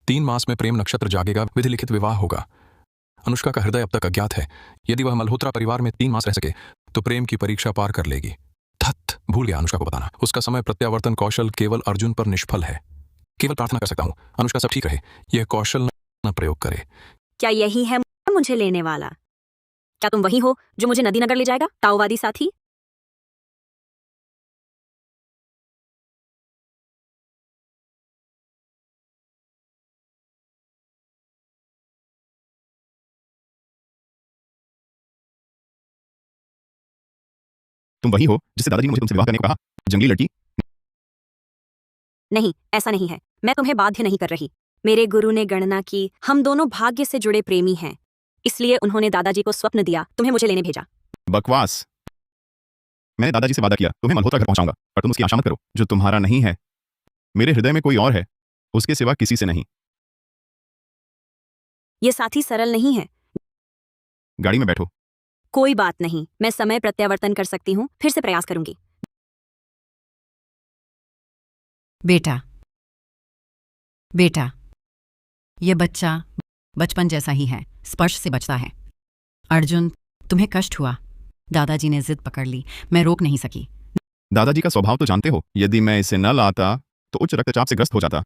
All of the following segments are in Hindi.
3 मास में प्रेम नक्षत्र जागेगा, विधि लिखित विवाह होगा। अनुष्का का हृदय अब तक अज्ञात है। यदि वह मल्होत्रा परिवार में 3 मास रह सके तो प्रेम की परीक्षा पार कर लेगी। धत, भूल गया अनुष्का को बताना। उसका समय प्रत्यावर्तन कौशल केवल अर्जुन पर निष्फल है। केवल प्रार्थना कर सकता हूँ अनुष्का सब ठीक रहे, यह कौशल न प्रयोग करे। क्या यही है मुझे लेने वाला? क्या तुम वही हो जो मुझे नदी नगर ले जाएगा, ताओवादी साथी? तुम वही हो जिससे दादाजी ने मुझे तुमसे विवाह करने को कहा, जंगली लड़की। नहीं, ऐसा नहीं है। मैं तुम्हें बाध्य नहीं कर रही। मेरे गुरु ने गणना की हम दोनों भाग्य से जुड़े प्रेमी हैं, इसलिए उन्होंने दादाजी को स्वप्न दिया, तुम्हें मुझे लेने भेजा। बकवास। मैंने दादाजी से वादा किया तुम्हें मल्होत्रा घर पहुंचाऊंगा, पर तुम उसकी आशा मत करो। जो तुम्हारा नहीं है, मेरे हृदय में कोई और है, उसके सिवा किसी से नहीं। ये साथी सरल नहीं है। गाड़ी में बैठो। कोई बात नहीं, मैं समय प्रत्यावर्तन कर सकती हूँ, फिर से प्रयास करूंगी। बेटा, बेटा, ये बच्चा बचपन जैसा ही है, स्पर्श से बचता है। अर्जुन, तुम्हें कष्ट हुआ। दादाजी ने जिद पकड़ ली, मैं रोक नहीं सकी। दादाजी का स्वभाव तो जानते हो, यदि मैं इसे न लाता तो उच्च रक्तचाप से ग्रस्त हो जाता।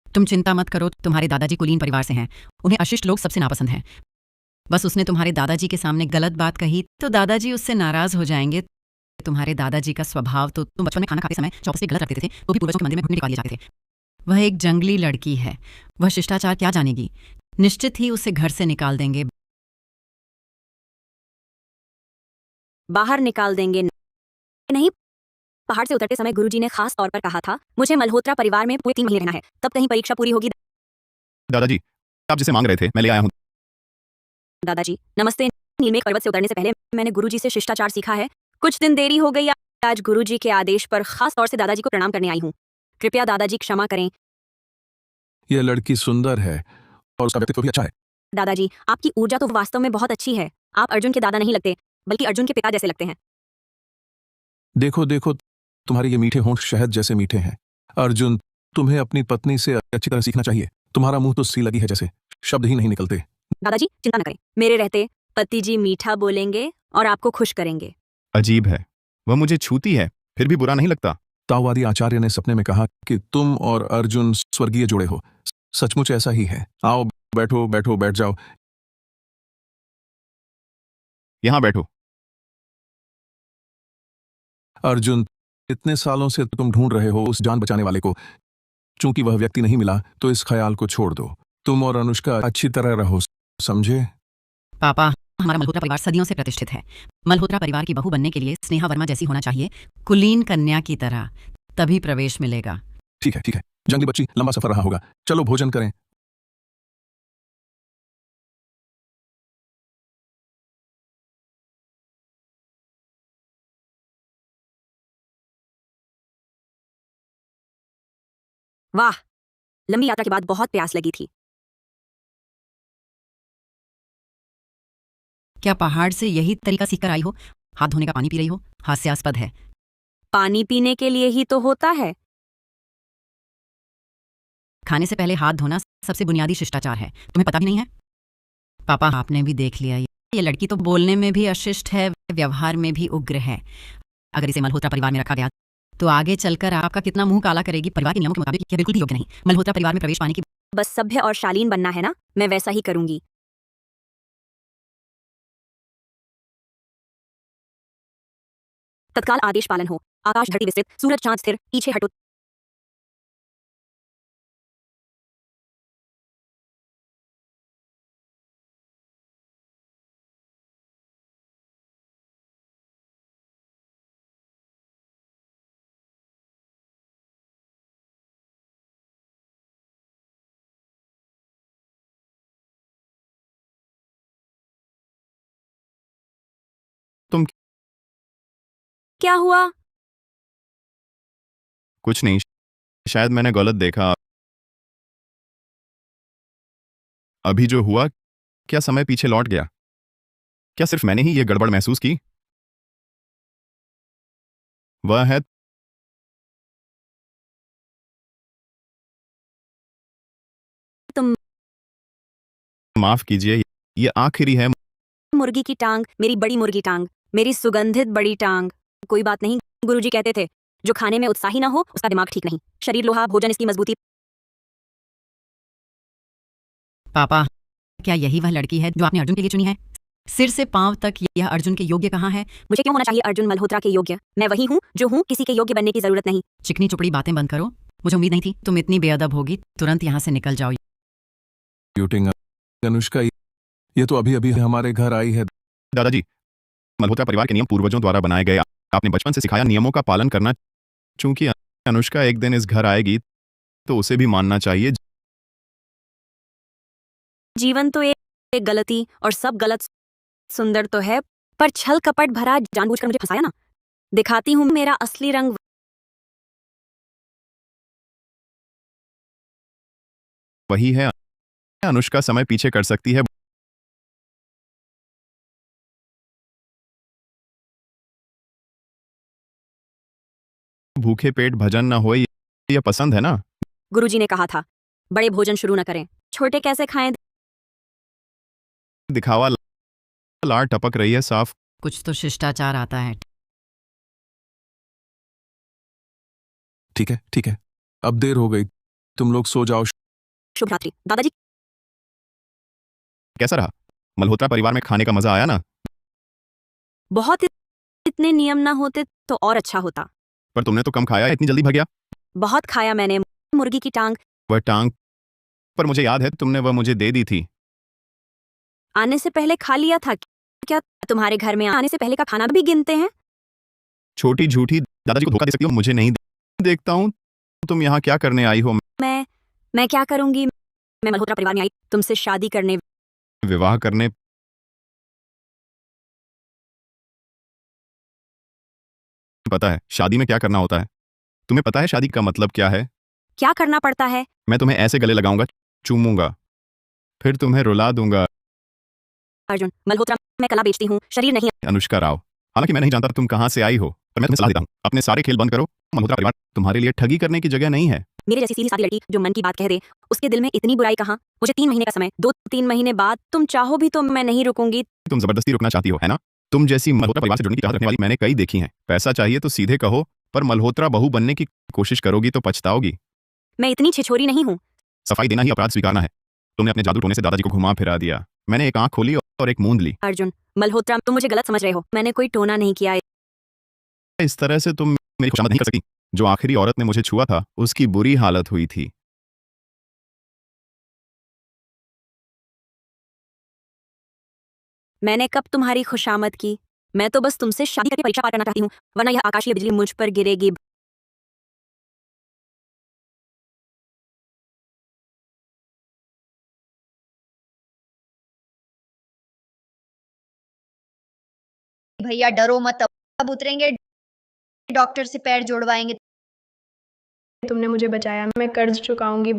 तुम चिंता मत करो, तुम्हारे दादाजी कुलीन परिवार से हैं, उन्हें अशिष्ट लोग सबसे नापसंद हैं। बस उसने तुम्हारे दादाजी के सामने गलत बात कही तो दादाजी उससे नाराज हो जाएंगे। तुम्हारे दादाजी का स्वभाव तो तुम बचपन में खाना खाते समय चौकसे गलत रखते थे, वो भी पूर्वजों के मंदिर में घुटने टेका दिए जाते थे। वह एक जंगली लड़की है, वह शिष्टाचार क्या जानेगी? निश्चित ही उसे घर से निकाल देंगे। बाहर निकाल देंगे? नहीं। पहाड़ से उतरते समय गुरुजी ने खास तौर पर कहा था मुझे मल्होत्रा परिवार में पूरे 3 महीने रहना है, तब कहीं परीक्षा पूरी होगी। दादाजी, आप जिसे मांग रहे थे मैं ले आया हूँ। दादाजी नमस्ते। नीलमेघ पर्वत से उतरने से पहले मैंने गुरुजी से शिष्टाचार सीखा है। कुछ दिन देरी हो गई, आज गुरुजी के आदेश पर खास तौर से दादाजी को प्रणाम करने आई हूँ। कृपया दादाजी क्षमा करें। यह लड़की सुंदर है और उसका व्यक्तित्व भी अच्छा है। दादाजी, आपकी ऊर्जा तो वास्तव में बहुत अच्छी है। आप अर्जुन के दादा नहीं लगते, बल्कि अर्जुन के पिता जैसे लगते हैं। देखो देखो, तुम्हारे ये मीठे होंठ शहद जैसे मीठे हैं। अर्जुन, तुम्हें अपनी पत्नी से अच्छी तरह सीखना चाहिए। तुम्हारा मुंह तो सी लगी है जैसे, शब्द ही नहीं निकलते। दादाजी चिंता न करें, मेरे रहते पति जी मीठा बोलेंगे और आपको खुश करेंगे। अजीब है, वह मुझे छूती है फिर भी बुरा नहीं लगता। ताओवादी आचार्य ने सपने में कहा कि तुम और अर्जुन स्वर्गीय जोड़े हो। सचमुच ऐसा ही है। आओ बैठो बैठो, बैठ जाओ। यहाँ बैठो। अर्जुन, इतने सालों से तुम ढूंढ रहे हो उस जान बचाने वाले को। चूंकि वह व्यक्ति नहीं मिला तो इस ख्याल को छोड़ दो। तुम और अनुष्का अच्छी तरह रहो, समझे? पापा, हमारा मल्होत्रा परिवार सदियों से प्रतिष्ठित है। मल्होत्रा परिवार की बहू बनने के लिए स्नेहा वर्मा जैसी होना चाहिए, कुलीन कन्या की तरह, तभी प्रवेश मिलेगा। ठीक है ठीक है, जंगली बच्ची, लंबा सफर रहा होगा, चलो भोजन करें। वाह, लंबी यात्रा के बाद बहुत प्यास लगी थी। क्या पहाड़ से यही तरीका सीखकर आई हो? हाथ धोने का पानी पी रही हो? हास्यास्पद है। पानी पीने के लिए ही तो होता है। खाने से पहले हाथ धोना सबसे बुनियादी शिष्टाचार है, तुम्हें पता भी नहीं है? पापा, आपने भी देख लिया, ये लड़की तो बोलने में भी अशिष्ट है, व्यवहार में भी उग्र है। अगर इसे मल्होत्रा परिवार में रखा गया तो आगे चलकर आपका कितना मुंह काला करेगी। परिवार के नियमों के मुताबिक यह बिल्कुल भी योग्य नहीं। मल्होत्रा परिवार में प्रवेश पाने की बस सभ्य और शालीन बनना है ना, मैं वैसा ही करूंगी। तत्काल आदेश पालन हो। आकाश धरती विस्तृत, सूरज चांद स्थिर, पीछे हटो। तुम? क्या हुआ? कुछ नहीं, शायद मैंने गलत देखा। अभी जो हुआ, क्या समय पीछे लौट गया? क्या सिर्फ मैंने ही यह गड़बड़ महसूस की? वह है तुम माफ कीजिए, ये आखिरी है। मुर्गी की टांग, मेरी बड़ी मुर्गी टांग, मेरी सुगंधित बड़ी टांग। कोई बात नहीं, गुरुजी कहते थे, जो खाने में उत्साही ना हो उसका दिमाग ठीक नहीं। शरीर लोहा, भोजन इसकी मजबूती। पापा, क्या यही वह लड़की है जो आपने अर्जुन के लिए चुनी है? सिर से पांव तक यह अर्जुन के योग्य कहाँ है? मुझे क्यों होना चाहिए अर्जुन मल्होत्रा के योग्य? मैं वही हूँ जो हूँ, किसी के योग्य बनने की जरूरत नहीं। चिकनी चुपड़ी बातें बंद करो। मुझे उम्मीद नहीं थी तुम इतनी बेअदब होगी। तुरंत यहाँ से निकल जाओ। शूटिंग अनुष्का, ये तो अभी अभी हमारे घर आई है। दादाजी, मल्होत्रा परिवार के नियम पूर्वजों द्वारा बनाए गए। आपने बचपन से सिखाया नियमों का पालन करना। चूंकि अनुष्का एक दिन इस घर आएगी तो उसे भी मानना चाहिए। जीवन तो एक गलती और सब गलत। सुंदर तो है पर छल कपट भरा, जानबूझकर मुझे फंसाया ना। दिखाती हूँ मेरा असली रंग। वही है, अनुष्का समय पीछे कर सकती है। भूखे पेट भजन न होए, यह पसंद है ना? गुरुजी ने कहा था, बड़े भोजन शुरू न करें, छोटे कैसे खाएं। दिखावा, लार टपक रही है साफ। कुछ तो शिष्टाचार आता है। ठीक है, ठीक है, अब देर हो गई, तुम लोग सो जाओ। शुभ रात्रि दादाजी। कैसा रहा? मल्होत्रा परिवार में खाने का मजा आया ना? बहुत। इतने नियम ना होते तो और अच्छा होता। पर तुमने तो कम खाया, इतनी जल्दी भाग गया। बहुत खाया मैंने। मुर्गी की टांग। वह टांग, पर मुझे याद है तुमने वह मुझे दे दी थी। आने से पहले खा लिया था। क्या तुम्हारे घर में आने से पहले का खाना भी गिनते हैं? छोटी झूठी, दादाजी को धोखा दे सकती हो, मुझे नहीं। देखता हूँ तुम यहाँ क्या करने आई हो। मैं क्या करूंगी? मैं मल्होत्रा परिवार में आई तुमसे शादी करने। विवाह करने? पता है शादी में क्या करना होता है? तुम्हें पता है शादी का मतलब क्या है? क्या करना पड़ता है? मैं तुम्हें ऐसे गले लगाऊंगा, चूमूंगा, फिर तुम्हें रुला दूंगा। अर्जुन मल्होत्रा, मैं कला बेचती हूँ, शरीर नहीं। अनुष्का राव, हालांकि मैं नहीं जानता तुम कहाँ से आई हो, पर मैं तुम्हें सलाह देता हूँ, अपने सारे खेल बंद करो। मल्होत्रा परिवार तुम्हारे लिए ठगी करने की जगह नहीं है। मेरे जैसी सीधी सादी लड़की जो मन की बात कह दे, उसके दिल में इतनी बुराई कहाँ? मुझे 3 महीने का समय, 2-3 महीने बाद तुम चाहो भी तो मैं नहीं रुकूंगी। तुम जबरदस्ती रुकना चाहती हो, है ना? तुम जैसी मल्होत्रा परिवार से जुड़ने की चाहत रखने वाली मैंने कई देखी हैं। पैसा चाहिए तो सीधे कहो, पर मल्होत्रा बहू बनने की कोशिश करोगी तो पछताओगी। मैं इतनी छिछोरी नहीं हूँ। सफाई देना ही अपराध स्वीकारना है। तुमने अपने जादू टोने से दादाजी को घुमा फिरा दिया। मैंने एक आंख खोली और एक मूंद ली। अर्जुन मल्होत्रा, तुम मुझे गलत समझ रहे हो। मैंने कोई टोना नहीं किया। इस तरह से तुम मेरी खुशामद नहीं कर सकती। जो आखिरी औरत ने मुझे छुआ था उसकी बुरी हालत हुई थी। मैंने कब तुम्हारी खुशामद की? मैं तो बस तुमसे शादी करके परीक्षा पार करना चाहती हूँ, वरना यह आकाशीय बिजली मुझ पर गिरेगी। भैया डरो मत, अब उतरेंगे, डॉक्टर से पैर जोड़वाएंगे। तुमने मुझे बचाया, मैं कर्ज चुकाऊंगी।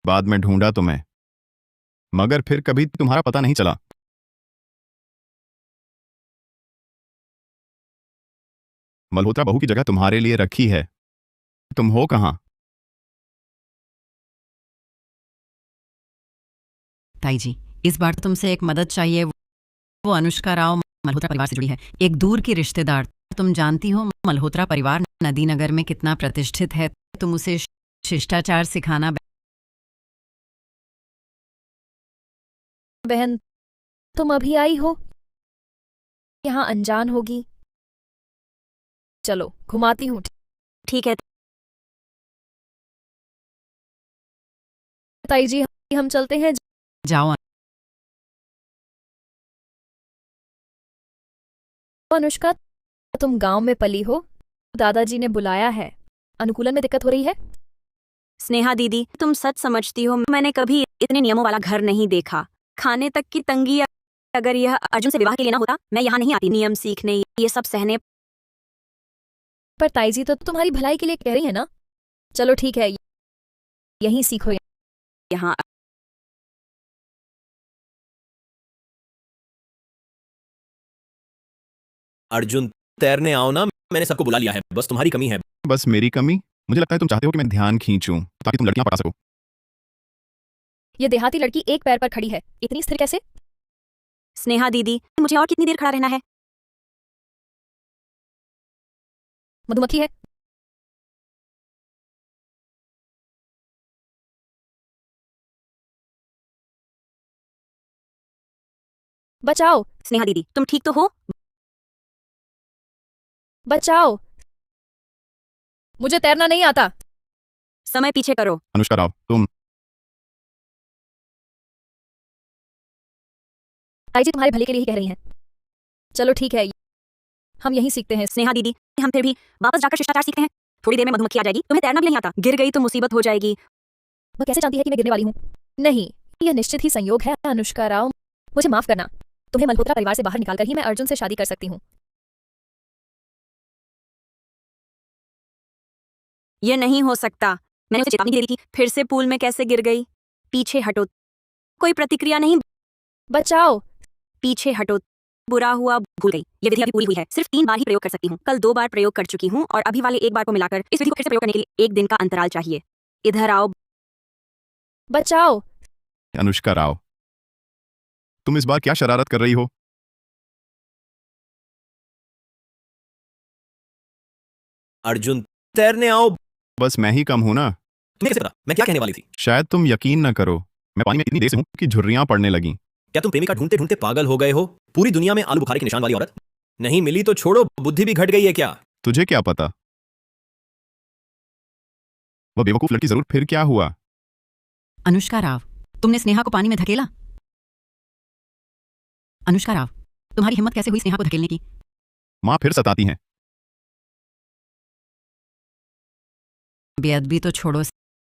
बाद में ढूंढा तुम्हें, मगर फिर कभी तुम्हारा पता नहीं चला। मल्होत्रा बहू की जगह तुम्हारे लिए रखी है। तुम हो कहाँ? ताई जी, इस बार तुमसे एक मदद चाहिए। वो अनुष्का राव मल्होत्रा परिवार से जुड़ी है, एक दूर की रिश्तेदार। तुम जानती हो मल्होत्रा परिवार नदीनगर में कितना प्रतिष्ठित है। तुम उसे शिष्टाचार सिखाना। बहन, तुम अभी आई हो, यहाँ अनजान होगी। चलो घुमाती हूँ। ठीक है ताई जी, हम चलते हैं। जाओ। अनुष्का, तुम गांव में पली हो, दादाजी ने बुलाया है। अनुकूलन में दिक्कत हो रही है? स्नेहा दीदी, तुम सच समझती हो मैंने कभी इतने नियमों वाला घर नहीं देखा। खाने तक की तंगी। अगर यह अर्जुन से विवाह के लिए ना होता, मैं यहाँ नहीं आती नियम सीखने, ये सब सहने। पर ताई जी तो तुम्हारी भलाई के लिए कह रही है ना। चलो ठीक है, यहीं सीखो। यहाँ अर्जुन, तैरने आओ ना। मैंने सबको बुला लिया है, बस तुम्हारी कमी है। बस मेरी कमी? मुझे लगता है तुम चाहते हो कि मैं ध्यान खींचूं ताकि तुम लड़कियां पटा सको। ये देहाती लड़की एक पैर पर खड़ी है, इतनी स्थिर कैसे? स्नेहा दीदी, मुझे और कितनी देर खड़ा रहना है? मधुमक्खी है। बचाओ, स्नेहा दीदी, तुम ठीक तो हो? बचाओ, मुझे तैरना नहीं आता। समय पीछे करो। अनुष्का राव, तुम। ताई जी तुम्हारे भले के लिए ही कह रही हैं। चलो ठीक है, हम यहीं सीखते हैं। स्नेहा दीदी, हम फिर भी वापस जाकर शिष्टाचार सीखते हैं। थोड़ी देर में मधुमक्खी आ जाएगी, तुम्हें तैरना भी नहीं आता, गिर गई तो मुसीबत हो जाएगी। वह कैसे जानती है कि मैं गिरने वाली हूँ? नहीं, यह निश्चित ही संयोग है। अनुष्का राव, मुझे माफ करना। तुम्हें मल्होत्रा परिवार से बाहर निकालकर ही मैं अर्जुन से शादी कर सकती हूँ। यह नहीं हो सकता। मैंने उसे चेतावनी दे दी थी, फिर से पूल में कैसे गिर गई? पीछे हटो। कोई प्रतिक्रिया नहीं। बचाओ। पीछे हटो। बुरा हुआ, भूल गई। ये विधि अभी पूरी हुई है, सिर्फ 3 बार ही प्रयोग कर सकती हूँ। कल 2 बार प्रयोग कर चुकी हूँ और अभी वाले 1 बार को मिलाकर इस विधि को फिर से प्रयोग करने के लिए 1 दिन का अंतराल चाहिए। इधर आओ। बचाओ। अनुष्का राव, तुम इस बार क्या शरारत कर रही हो? अर्जुन, तैरने आओ। बस मैं ही कम हूं ना? तुम्हें कैसे पता मैं क्या कहने वाली थी? शायद तुम यकीन न करो, मैं पानी में इतनी देर से हूं कि झुर्रियां पड़ने लगी। क्या तुम प्रेमिका ढूंढते ढूंढते पागल हो गए हो? पूरी दुनिया में आलू बुखारे के निशान वाली औरत नहीं मिली तो छोड़ो, बुद्धि भी घट गई है क्या? तुझे क्या पता? वह बेवकूफ लड़की जरूर। फिर क्या हुआ? अनुष्का राव, तुमने स्नेहा को पानी में धकेला? अनुष्का राव, तुम्हारी हिम्मत कैसे हुई स्नेहा को धकेलने की? माँ फिर सताती हैं। बेअदबी तो छोड़ो,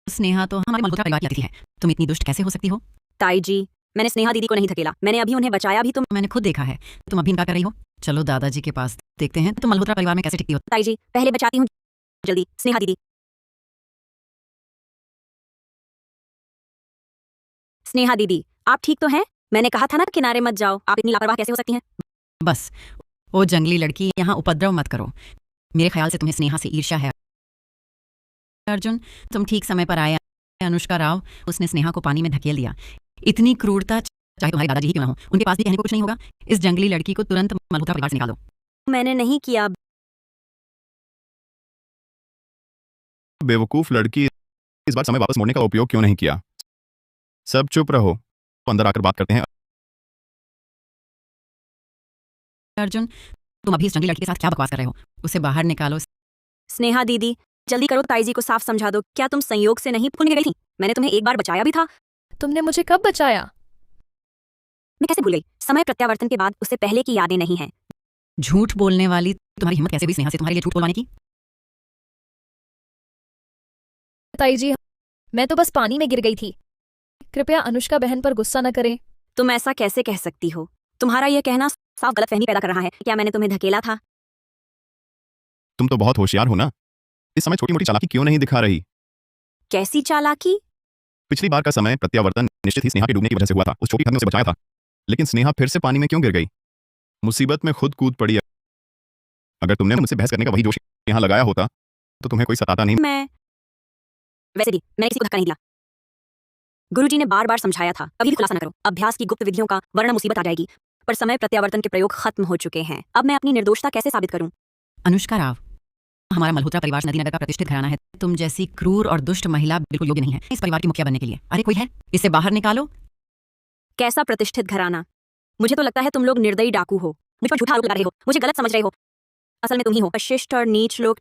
स्नेहा तो हमारे मल्होत्रा परिवार की अतिथि है। तुम इतनी दुष्ट कैसे हो सकती हो? ताई जी, मैंने स्नेहा दीदी को नहीं धकेला, मैंने अभी उन्हें बचाया भी। तुम मैंने खुद देखा है। तुम अभी इनकार कर रही हो। चलो दादाजी के पास देखते हैं तुम मल्होत्रा परिवार में कैसे टिकती हो। ताई जी, पहले बचाती हूँ। जल्दी स्नेहा दीदी। स्नेहा दीदी, आप ठीक तो हैं? मैंने कहा था ना किनारे मत जाओ। आप इतनी लापरवाह कैसे हो सकती हैं? बस, ओ जंगली लड़की, यहाँ उपद्रव मत करो। मेरे ख्याल से तुम्हें स्नेहा से ईर्ष्या है। अर्जुन, तुम ठीक समय पर आए। अनुष्का राव, उसने स्नेहा को पानी में धकेल दिया। इतनी क्रूरता चाहे तुम्हारे दादाजी ही क्यों ना हो, उनके पास भी कहने को कुछ नहीं होगा। इस जंगली लड़की को तुरंत मल्होत्रा परिवार से निकालो। मैंने नहीं किया। बेवकूफ लड़की, इस बार समय वापस मोड़ने का उपयोग क्यों नहीं किया? सब चुप रहो, अंदर आकर बात करते हैं। अर्जुन, तुम अभी इस जंगली लड़की के साथ क्या बकवास कर रहे हो? उसे बाहर निकालो। स्नेहा दीदी, जल्दी करो, ताई जी को साफ समझा दो। क्या तुम संयोग से नहीं भूल गई थी? मैंने तुम्हें 1 बार बचाया भी था। तुमने मुझे कब बचाया? मैं कैसे भूल गई? समय प्रत्यावर्तन के बाद उससे पहले की यादें नहीं हैं। झूठ बोलने वाली, तुम्हारी हिम्मत कैसे हुई स्नेहा से तुम्हारे लिए झूठ बोलवाने की? ताई जी, मैं तो बस पानी में गिर गई थी। कृपया अनुष्का बहन पर गुस्सा न करें। तुम ऐसा कैसे कह सकती हो? तुम्हारा यह कहना साफ गलतफहमी पैदा कर रहा है। क्या मैंने तुम्हें धकेला था? तुम तो बहुत होशियार हो ना, इस समय छोटी मोटी चालाकी क्यों नहीं दिखा रही? कैसी चालाकी? पिछली बार का समय प्रत्यावर्तन निश्चित ही स्नेहा के डूबने की वजह से हुआ था। उस छोटी ठग ने उसे बचाया था, लेकिन स्नेहा फिर से पानी में क्यों गिर गई? मुसीबत में खुद कूद पड़ी। अगर तुमने मुझसे बहस करने का वही जोश यहाँ लगाया होता तो तुम्हें कोई सताता नहीं। वैसे भी मैंने किसी को धक्का नहीं दिया। गुरुजी ने बार बार समझाया था, कभी भी खुलासा न करो। अभ्यास की गुप्त विधियों का वरना मुसीबत आ जाएगी। पर समय प्रत्यावर्तन के प्रयोग खत्म हो चुके हैं। अब मैं अपनी निर्दोषता कैसे साबित करूं? अनुष्का राव, हमारा मल्होत्रा परिवार नदीनगर का प्रतिष्ठित घराना है। तुम जैसी क्रूर और दुष्ट महिला बिल्कुल योग्य नहीं है इस परिवार की मुखिया बनने के लिए। अरे कोई है, इसे बाहर निकालो। कैसा प्रतिष्ठित घराना? मुझे तो लगता है तुम लोग निर्दयी डाकू हो। मुझ पर झूठा आरोप लगा रहे हो, मुझे गलत समझ रहे हो। असल में तुम ही हो अशिष्ट और नीच लोग।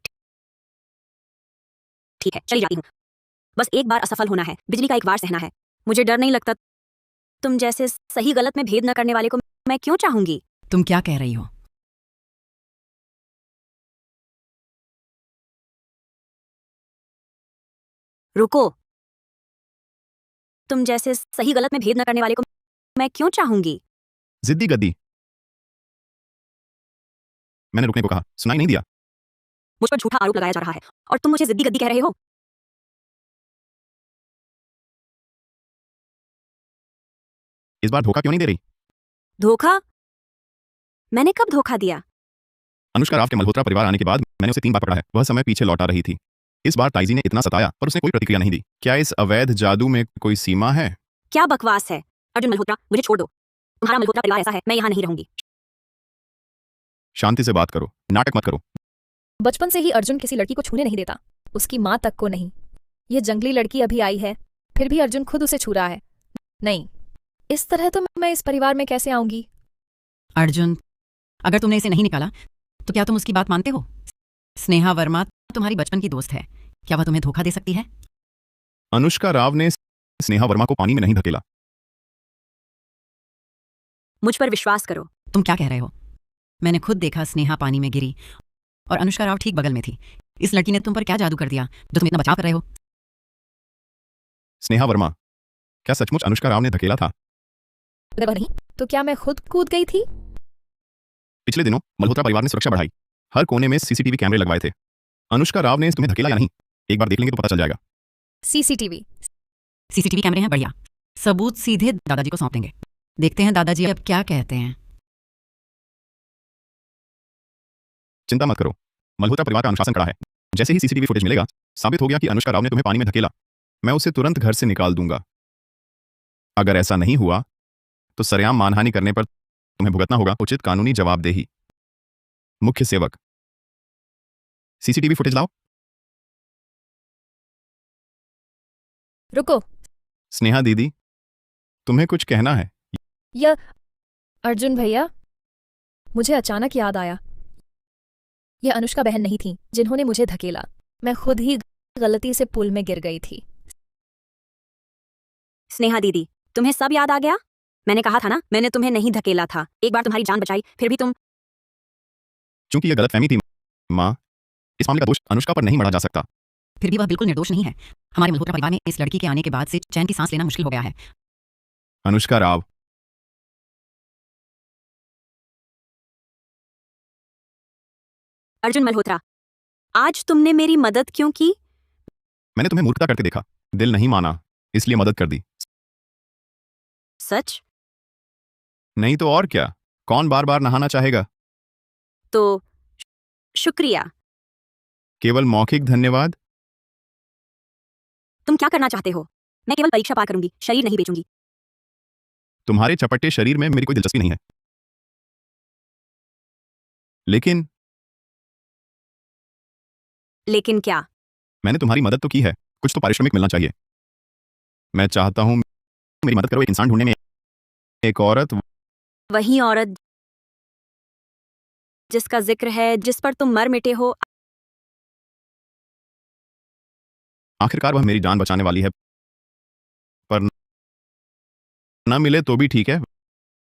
ठीक है, चली जाती हूँ। बस 1 बार असफल होना है, बिजली का 1 बार सहना है। मुझे डर नहीं लगता। तुम जैसे सही गलत में भेद न करने वाले को मैं क्यों चाहूंगी? तुम क्या कह रही हो? रुको। तुम जैसे सही गलत में भेद न करने वाले को मैं क्यों चाहूंगी? जिद्दी गद्दी। मैंने रुकने को कहा, सुनाई नहीं दिया? मुझ पर झूठा आरोप लगाया जा रहा है और तुम मुझे जिद्दी गद्दी कह रहे हो। इस बार धोखा क्यों नहीं दे रही? धोखा? मैंने कब धोखा दिया? अनुष्का राव के मल्होत्रा परिवार आने के बाद मैंने उसे 3 बार पकड़ा है। वह समय पीछे लौटा रही थी। इस बार ताइजी ने इतना सताया पर उसने कोई प्रतिक्रिया नहीं दी। क्या इस अवैध जादू में कोई सीमा है? क्या बकवास है? अर्जुन मल्होत्रा, मुझे छोड़ दो। तुम्हारा मल्होत्रा परिवार ऐसा है, मैं यहाँ नहीं रहूंगी। शांति से बात करो, नाटक मत करो। बचपन से ही अर्जुन किसी लड़की को छूने नहीं देता, उसकी माँ तक को नहीं। ये जंगली लड़की अभी आई है, फिर भी अर्जुन खुद उसे छू रहा है। नहीं, इस तरह तो मैं इस परिवार में कैसे आऊंगी? अर्जुन, अगर तुमने इसे नहीं निकाला तो क्या तुम उसकी बात मानते हो? स्नेहा वर्मा तुम्हारी बचपन की दोस्त है, क्या वह तुम्हें धोखा दे सकती है? अनुष्का राव ने स्नेहा वर्मा को पानी में नहीं धकेला। मुझ पर विश्वास करो। तुम क्या कह रहे हो? मैंने खुद देखा स्नेहा पानी में गिरी और अनुष्का राव ठीक बगल में थी। इस लड़की ने तुम पर क्या जादू कर दिया जो तुम इतना बचाव कर रहे हो? स्नेहा वर्मा, क्या सचमुच अनुष्का राव ने धकेला था? अगर वह नहीं तो क्या मैं खुद कूद गई थी? पिछले दिनों मल्होत्रा परिवार ने सुरक्षा बढ़ाई, हर कोने में सीसीटीवी कैमरे लगवाए थे। अनुष्का राव ने तुम्हें धकेला या नहीं, एक बार देख लेंगे तो पता चल जाएगा। सीसीटीवी कैमरे हैं, बढ़िया। सबूत सीधे दादाजी को सौंप देंगे। देखते हैं दादाजी अब क्या कहते हैं। चिंता मत करो, मल्होत्रा परिवार का अनुशासन कड़ा है। जैसे ही सीसीटीवी फुटेज मिलेगा, साबित हो गया कि अनुष्का राव ने तुम्हें पानी में धकेला, मैं उसे तुरंत घर से निकाल दूंगा। अगर ऐसा नहीं हुआ तो सरेआम मानहानि करने पर तुम्हें भुगतना होगा उचित कानूनी जवाबदेही। मुख्य सेवक, सीसीटीवी फुटेज लाओ। रुको। स्नेहा दीदी, तुम्हें कुछ कहना है? यह अर्जुन भैया, मुझे अचानक याद आया, यह अनुष्का बहन नहीं थी जिन्होंने मुझे धकेला। मैं खुद ही गलती से पुल में गिर गई थी। स्नेहा दीदी, तुम्हें सब याद आ गया? मैंने कहा था ना, मैंने तुम्हें नहीं धकेला था। एक बार तुम्हारी जान बचाई, फिर भी तुम। चूंकि यह गलतफहमी थी माँ, इस मामले का दोष अनुष्का पर नहीं मढ़ा जा सकता। फिर भी वह बिल्कुल निर्दोष नहीं है। हमारे मल्होत्रा परिवार में इस लड़की के आने के बाद से चैन की सांस लेना मुश्किल हो गया है। अनुष्का राव, अर्जुन मल्होत्रा, आज तुमने मेरी मदद क्यों की? मैंने तुम्हें मूर्खता करते देखा, दिल नहीं माना, इसलिए मदद कर दी। सच? नहीं तो और क्या, कौन बार बार नहाना चाहेगा? तो शुक्रिया। केवल मौखिक धन्यवाद? तुम क्या करना चाहते हो? मैं केवल परीक्षा पार करूंगी, शरीर नहीं बेचूंगी। तुम्हारे चपटे शरीर में मेरी कोई दिलचस्पी नहीं है। लेकिन क्या? मैंने तुम्हारी मदद तो की है, कुछ तो पारिश्रमिक मिलना चाहिए। मैं चाहता हूं मेरी मदद करो एक इंसान ढूंढने में। एक औरत, वही औरत जिसका जिक्र है, जिस पर तुम मर मिटे हो। आखिरकार वह मेरी जान बचाने वाली है, पर न मिले तो भी ठीक है।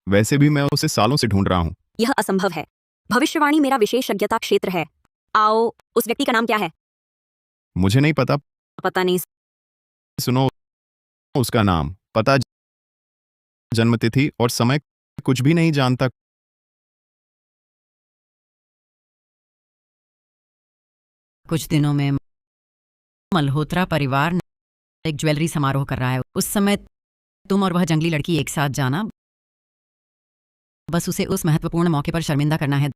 वैसे भी मैं उसे सालों से ढूंढ रहा हूं। यह असंभव है। भविष्यवाणी मेरा विशेषज्ञता क्षेत्र है। आओ, उस व्यक्ति का नाम क्या है? मुझे नहीं पता। पता नहीं। सुनो, उसका नाम, पता, जन्मतिथि और समय कुछ भी नहीं जानता। कुछ दिनों में मल्होत्रा परिवार एक ज्वेलरी समारोह कर रहा है। उस समय तुम और वह जंगली लड़की एक साथ जाना। बस उसे उस महत्वपूर्ण मौके पर शर्मिंदा करना है।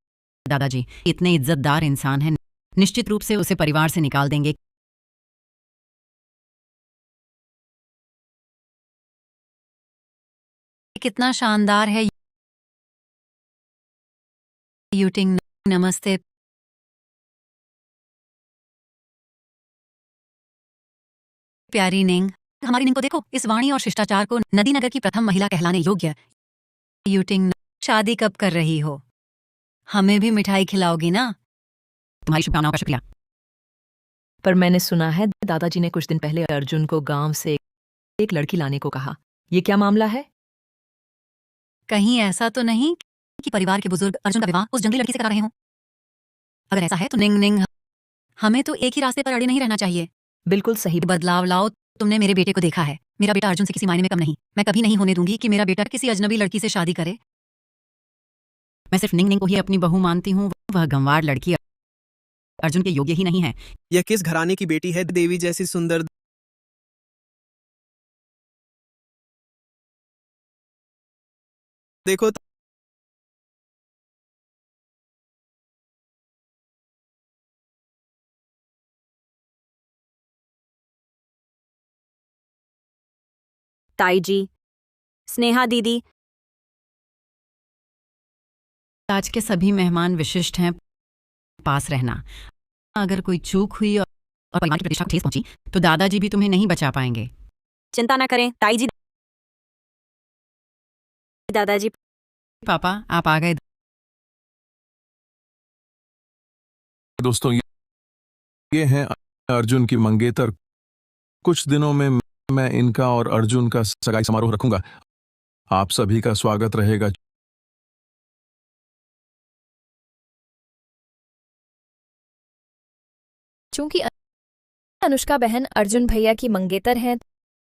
दादाजी इतने इज्जतदार इंसान हैं, निश्चित रूप से उसे परिवार से निकाल देंगे। कितना शानदार है। यूटिंग, नमस्ते। प्यारी निंग, हमारी निंग को देखो, इस वाणी और शिष्टाचार को नदी नगर की प्रथम महिला कहलाने योग्य। यूटिंग, शादी कब कर रही हो? हमें भी मिठाई खिलाओगी ना? तुम्हारी शुभकामनाओं का शुक्रिया। पर मैंने सुना है दादाजी ने कुछ दिन पहले अर्जुन को गांव से एक लड़की लाने को कहा। ये क्या मामला है? कहीं ऐसा तो नहीं कि परिवार के बुजुर्ग अर्जुन का विवाह उस जंगली लड़की से करा रहे हों? अगर ऐसा है तो निंग निंग, हमें तो एक ही रास्ते पर अड़े नहीं रहना चाहिए। बिल्कुल सही। बदलाव लाओ। तुमने मेरे बेटे को देखा है, मेरा बेटा अर्जुन से किसी मायने में कम नहीं। मैं कभी नहीं होने दूंगी कि मेरा बेटा किसी अजनबी लड़की से शादी करे। मैं सिर्फ निंग निंग को ही अपनी बहू मानती हूँ। वह गंवार लड़की अर्जुन के योग्य ही नहीं है। यह किस घराने की बेटी है? देवी जैसी सुंदर। देखो ताई जी, स्नेहा दीदी, आज के सभी मेहमान विशिष्ट हैं, पास रहना। अगर कोई चूक हुई और परिवार की प्रतिष्ठा को ठेस पहुंची तो दादाजी भी तुम्हें नहीं बचा पाएंगे। चिंता न करें ताई जी। दादाजी, पापा आप आ गए। दोस्तों, ये हैं अर्जुन की मंगेतर। कुछ दिनों में मैं इनका और अर्जुन का सगाई समारोह रखूंगा। आप सभी का स्वागत रहेगा। चूंकि अनुष्का बहन अर्जुन भैया की मंगेतर हैं,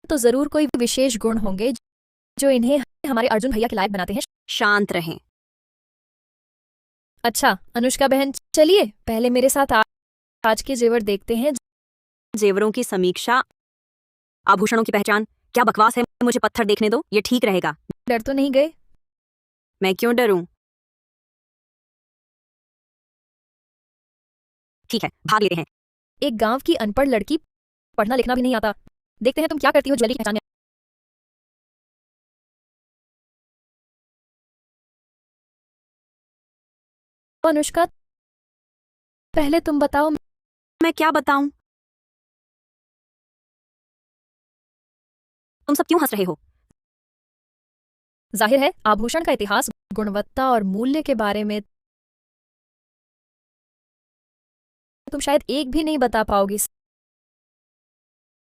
तो जरूर कोई विशेष गुण होंगे जो इन्हें हमारे अर्जुन भैया के लायक बनाते हैं। शांत रहें। अच्छा अनुष्का बहन, चलिए पहले मेरे साथ आज के जेवर देखते हैं। जेवरों की समीक्षा, आभूषणों की पहचान। क्या बकवास है, मुझे पत्थर देखने दो, ये ठीक रहेगा। डर तो नहीं गए? मैं क्यों डरूं? ठीक है, भाग लेते हैं। एक गांव की अनपढ़ लड़की, पढ़ना लिखना भी नहीं आता। देखते हैं तुम क्या करती हो ज्वेलरी की पहचान में। अनुष्का, पहले तुम बताओ। मैं क्या बताऊं? तुम सब क्यों हंस रहे हो? जाहिर है आभूषण का इतिहास, गुणवत्ता और मूल्य के बारे में तुम शायद एक भी नहीं बता पाओगी।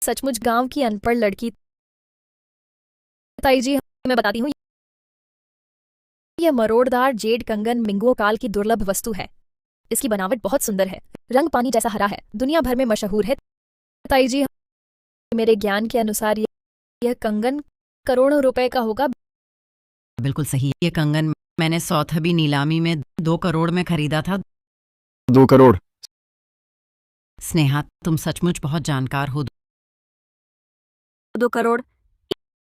सचमुच गांव की अनपढ़ लड़की। ताई जी, मैं बताती हूँ। यह मरोड़दार जेड कंगन मिंगुओं काल की दुर्लभ वस्तु है। इसकी बनावट बहुत सुंदर है, रंग पानी जैसा हरा है, दुनिया भर में मशहूर है। ताई जी, मेरे ज्ञान के अनुसार यह कंगन करोड़ों रुपए का होगा। बिल्कुल सही। ये कंगन मैंने सौथबी नीलामी में 2 करोड़ में खरीदा था। 2 करोड़? स्नेहा, तुम सचमुच बहुत जानकार हो। 2 करोड़?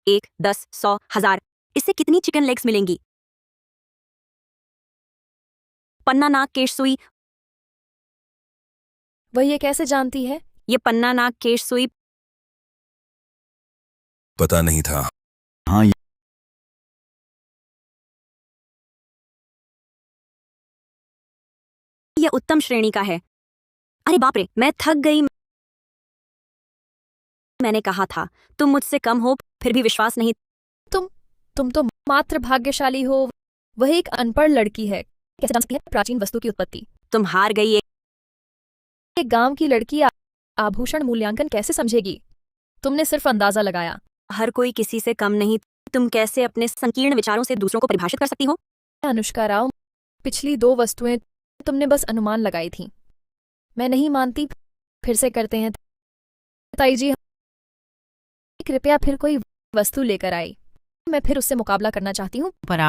1, 10, 100, 1000। इससे कितनी चिकन लेग्स मिलेंगी? पन्ना नाक केश सुई। वह ये कैसे जानती है? ये पन्ना नाक केश सुई पता नहीं था। हाँ, यह उत्तम श्रेणी का है। अरे बाप रे, मैं थक गई। मैंने कहा था तुम मुझसे कम हो, फिर भी विश्वास नहीं। तुम तो मात्र भाग्यशाली हो। वह एक अनपढ़ लड़की है, कैसे जान सकती है प्राचीन वस्तु की उत्पत्ति? तुम हार गई। एक गांव की लड़की आभूषण मूल्यांकन कैसे समझेगी? तुमने सिर्फ अंदाजा लगाया। हर कोई किसी से कम नहीं। तुम कैसे अपने संकीर्ण विचारों से दूसरों को परिभाषित कर सकती हो? अनुष्का राव, पिछली 2 वस्तुएं तुमने बस अनुमान लगाई थी। मैं नहीं मानती, फिर से करते हैं। ताई जी, कृपया फिर कोई वस्तु लेकर आई। मैं फिर उससे मुकाबला करना चाहती हूँ। पर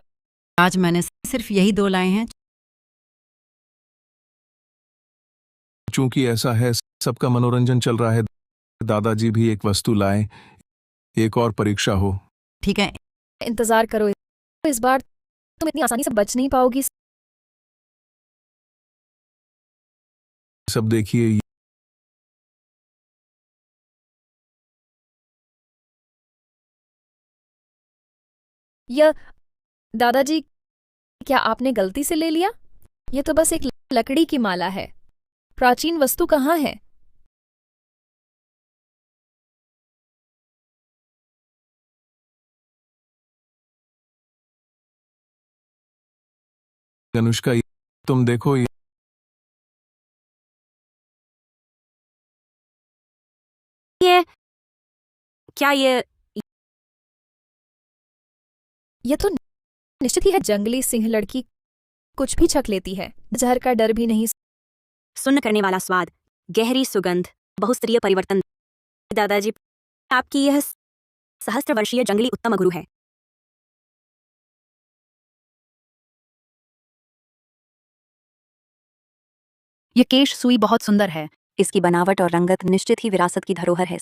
आज मैंने सिर्फ यही 2 लाए हैं। चूंकि ऐसा है, सबका मनोरंजन चल रहा है, दादाजी भी एक वस्तु लाए, एक और परीक्षा हो। ठीक है, इंतजार करो। इस बार तुम इतनी आसानी से बच नहीं पाओगी। सब देखिए, यह दादाजी, क्या आपने गलती से ले लिया? यह तो बस एक लकड़ी की माला है। प्राचीन वस्तु कहाँ है? अनुष्का, तुम देखो, ये क्या? यह तो निश्चित ही है जंगली सिंह लड़की। कुछ भी छक लेती है, जहर का डर भी नहीं। सुन्न करने वाला स्वाद, गहरी सुगंध, बहुस्तरीय परिवर्तन। दादाजी, आपकी यह सहस्त्र वर्षीय जंगली उत्तम गुरु है। यह केश सुई बहुत सुंदर है। इसकी बनावट और रंगत निश्चित ही विरासत की धरोहर है।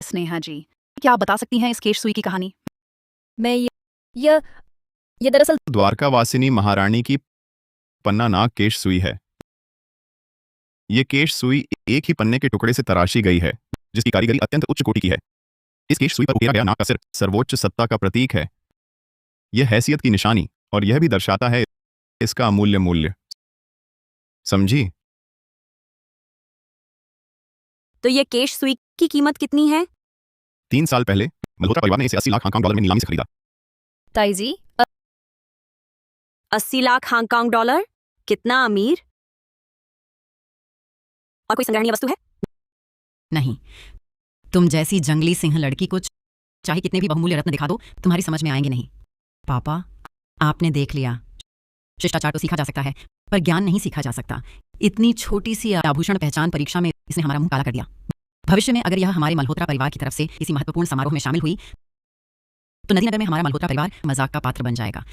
स्नेहा जी, क्या आप बता सकती हैं इस केश सुई की कहानी? मैं यह दरअसल द्वारकावासिनी महारानी की पन्ना नाक केश सुई है। ये केश सुई एक ही पन्ने के टुकड़े से तराशी गई है। जिसकी कारीगरी अत्यंत उच्च कोटि की है। इस केश सुई पर उकेरा गया नाक का सिर सर्वोच्च सत्ता का प्रतीक है। यह हैसियत की निशानी और यह भी दर्शाता है इसका अमूल्य मूल्य। समझी? तो ये केश सुई की कीमत कितनी है? 3 साल पहले मल्होत्रा परिवार ने इसे 80 लाख हांगकांग डॉलर में नीलामी से खरीदा। ताई जी 80 लाख हांगकांग डॉलर? कितना अमीर। और कोई संग्रहणीय वस्तु है? नहीं, तुम जैसी जंगली सिंह लड़की को चाहे कितने भी बहुमूल्य रत्न दिखा दो, तुम्हारी समझ में आएंगे नहीं। पापा, आपने देख लिया, शिष्टाचार तो सीखा जा सकता है, पर ज्ञान नहीं सीखा जा सकता। इतनी छोटी सी आभूषण पहचान परीक्षा में इसने हमारा मुंह काला कर दिया। भविष्य में अगर यह हमारे मल्होत्रा परिवार की तरफ से किसी महत्वपूर्ण समारोह में शामिल हुई तो नदीनगर में हमारा मल्होत्रा परिवार मजाक का पात्र बन जाएगा।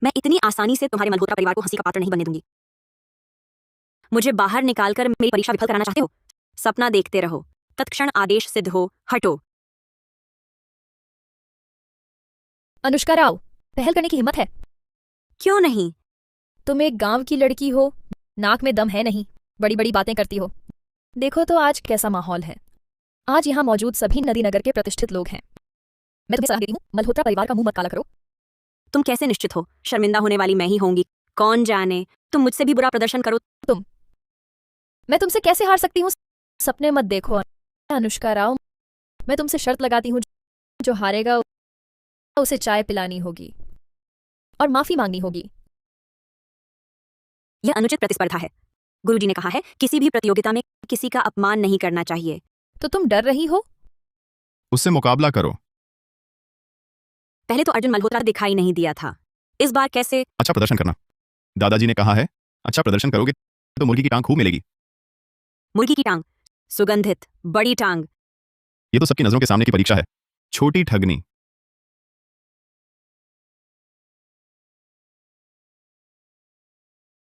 मैं इतनी आसानी से तुम्हारे मल्होत्रा परिवार को हंसी का पात्र नहीं बनने दूंगी। मुझे बाहर निकालकर मेरी परीक्षा विफल कराना चाहते हो? सपना देखते रहो, तत्क्षण आदेश सिद्ध हो, हटो। अनुष्का राव, पहल करने की हिम्मत है? क्यों नहीं? तुम एक गांव की लड़की हो, नाक में दम है नहीं, बड़ी बड़ी बातें करती हो। देखो तो आज कैसा माहौल है। आज यहाँ मौजूद सभी नदीनगर के प्रतिष्ठित लोग हैं। मैं तुम्हें सलाह देती हूँ, मल्होत्रा परिवार का मुंह मत काला करो। तुम कैसे निश्चित हो? शर्मिंदा होने वाली मैं ही होंगी। कौन जाने तुम मुझसे भी बुरा प्रदर्शन करो। मैं तुमसे कैसे हार सकती हूँ? सपने मत देखो अनुष्का राव। मैं तुमसे शर्त लगाती हूँ, जो हारेगा उसे चाय पिलानी होगी और माफी मांगनी होगी। यह अनुचित प्रतिस्पर्धा है। गुरुजी ने कहा है किसी भी प्रतियोगिता में किसी का अपमान नहीं करना चाहिए। तो तुम डर रही हो? उससे मुकाबला करो। पहले तो अर्जुन मल्होत्रा दिखाई नहीं दिया था, इस बार कैसे? अच्छा प्रदर्शन करना। दादाजी ने कहा है, अच्छा प्रदर्शन करोगे तो मुर्गी की टांग खूब मिलेगी। मुर्गी की टांग? सुगंधित बड़ी टांग। ये तो सबकी नजरों के सामने की परीक्षा है। छोटी ठगनी।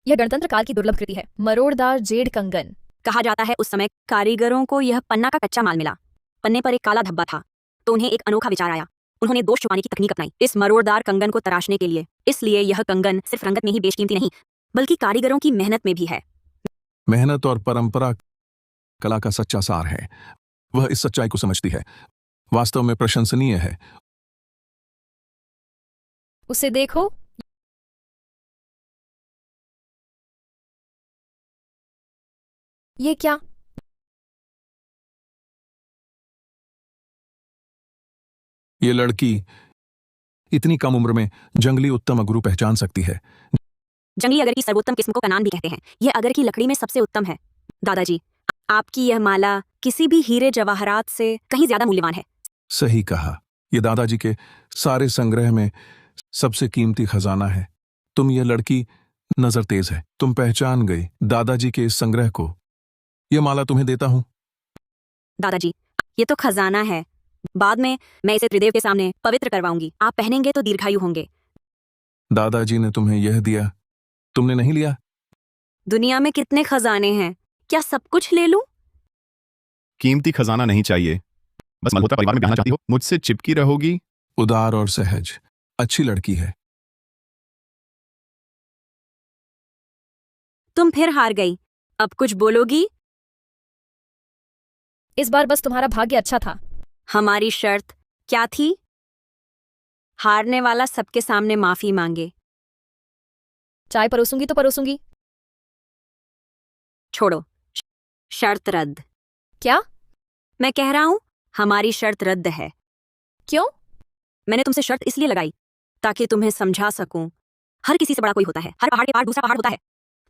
यह गणतंत्र काल की दुर्लभ कृति है, मरोड़दार जेड कंगन। कहा जाता है उस समय कारीगरों को यह पन्ना का कच्चा माल मिला। पन्ने पर एक काला धब्बा था, तो उन्हें एक अनोखा विचार आया। उन्होंने दोष छुपाने की तकनीक अपनाई इस मरोड़दार कंगन को तराशने के लिए। इसलिए यह कंगन सिर्फ रंगत में ही बेशकीमती नहीं, बल्कि कारीगरों की मेहनत में भी है। मेहनत और परंपरा कला का सच्चा सार है। वह इस सच्चाई को समझती है। वास्तव में प्रशंसनीय है। उसे देखो, ये क्या? ये लड़की इतनी कम उम्र में जंगली उत्तम अगरू पहचान सकती है। जंगली अगर की सर्वोत्तम किस्म को कनान भी कहते हैं। यह अगर की लकड़ी में सबसे उत्तम है। दादाजी, आपकी यह माला किसी भी हीरे जवाहरात से कहीं ज्यादा मूल्यवान है। सही कहा। ये दादाजी के सारे संग्रह में सबसे कीमती खजाना है। तुम यह लड़की नजर तेज है। तुम पहचान गई दादाजी के इस संग्रह को। यह माला तुम्हें देता हूं। दादाजी, ये तो खजाना है। बाद में मैं इसे त्रिदेव के सामने पवित्र करवाऊंगी। आप पहनेंगे तो दीर्घायु होंगे। दादाजी ने तुम्हें यह दिया, तुमने नहीं लिया। दुनिया में कितने खजाने हैं, क्या सब कुछ ले लूं? कीमती खजाना नहीं चाहिए। बस मल्होत्रा परिवार में बहना चाहती हो, मुझसे चिपकी रहोगी। उदार और सहज, अच्छी लड़की है। तुम फिर हार गई। अब कुछ बोलोगी? इस बार बस तुम्हारा भाग्य अच्छा था। हमारी शर्त क्या थी? हारने वाला सबके सामने माफी मांगे। चाय परोसूंगी तो परोसूंगी। छोड़ो, शर्त रद्द। क्या? मैं कह रहा हूं हमारी शर्त रद्द है। क्यों? मैंने तुमसे शर्त इसलिए लगाई ताकि तुम्हें समझा सकूं। हर किसी से बड़ा कोई होता है। हर पहाड़ के पार दूसरा पहाड़ होता है।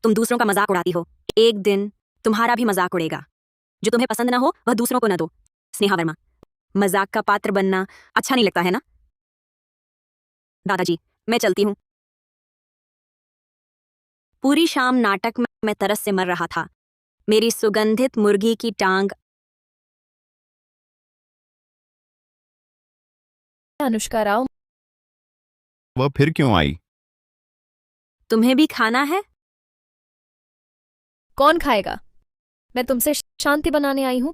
तुम दूसरों का मजाक उड़ाती हो, एक दिन तुम्हारा भी मजाक उड़ेगा। जो तुम्हें पसंद ना हो वह दूसरों को न दो। स्नेहा वर्मा, मजाक का पात्र बनना अच्छा नहीं लगता है ना? दादाजी, मैं चलती हूं। पूरी शाम नाटक में मैं तरस से मर रहा था। मेरी सुगंधित मुर्गी की टांग। अनुष्का राव, वह फिर क्यों आई? तुम्हें भी खाना है? कौन खाएगा? मैं तुमसे शांति बनाने आई हूं।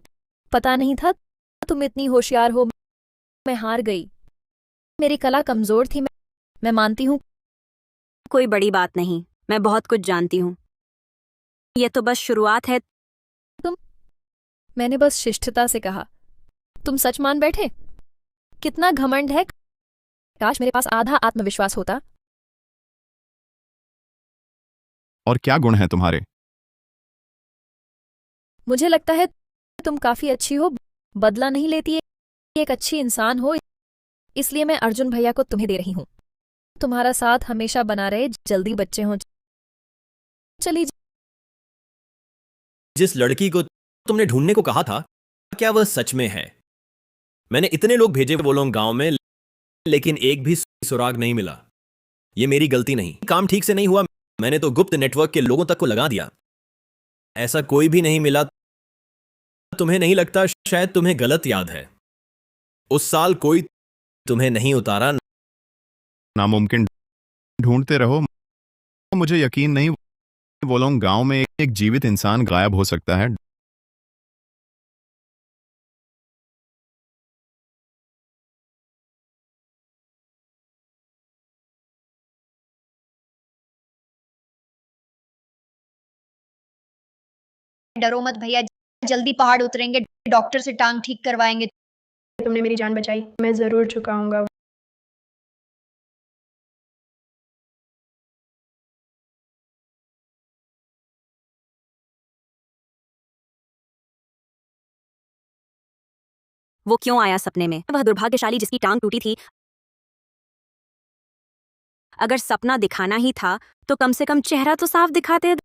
पता नहीं था तुम इतनी होशियार हो। मैं हार गई। मेरी कला कमजोर थी। मैं मानती हूं। कोई बड़ी बात नहीं, मैं बहुत कुछ जानती हूं। यह तो बस शुरुआत है। मैंने बस शिष्टता से कहा। तुम सच मान बैठे? कितना घमंड है। काश मेरे पास आधा आत्मविश्वास होता। और क्या गुण है तुम्हारे? मुझे लगता है तुम काफी अच्छी हो, बदला नहीं लेती, एक अच्छी इंसान हो, इसलिए मैं अर्जुन भैया को तुम्हें दे रही हूं। तुम्हारा साथ हमेशा बना रहे, जल्दी बच्चे हों। चली जिस लड़की को तुमने ढूंढने को कहा था, क्या वह सच में है? मैंने इतने लोग भेजे वो लोग गांव में, लेकिन एक भी सुराग नहीं मिला। ये मेरी गलती नहीं, काम ठीक से नहीं हुआ। मैंने तो गुप्त नेटवर्क के लोगों तक को लगा दिया। ऐसा कोई भी नहीं मिला। तुम्हें नहीं लगता शायद तुम्हें गलत याद है? उस साल कोई तुम्हें नहीं उतारा। नामुमकिन। ढूंढते रहो, मुझे यकीन नहीं वो लोग गांव में एक जीवित इंसान गायब हो सकता है। डरो मत भैया, जल्दी पहाड़ उतरेंगे, डॉक्टर से टांग ठीक करवाएंगे। तुमने मेरी जान बचाई, मैं जरूर चुकाऊंगा। वो क्यों आया सपने में? वह दुर्भाग्यशाली जिसकी टांग टूटी थी। अगर सपना दिखाना ही था तो कम से कम चेहरा तो साफ दिखाते।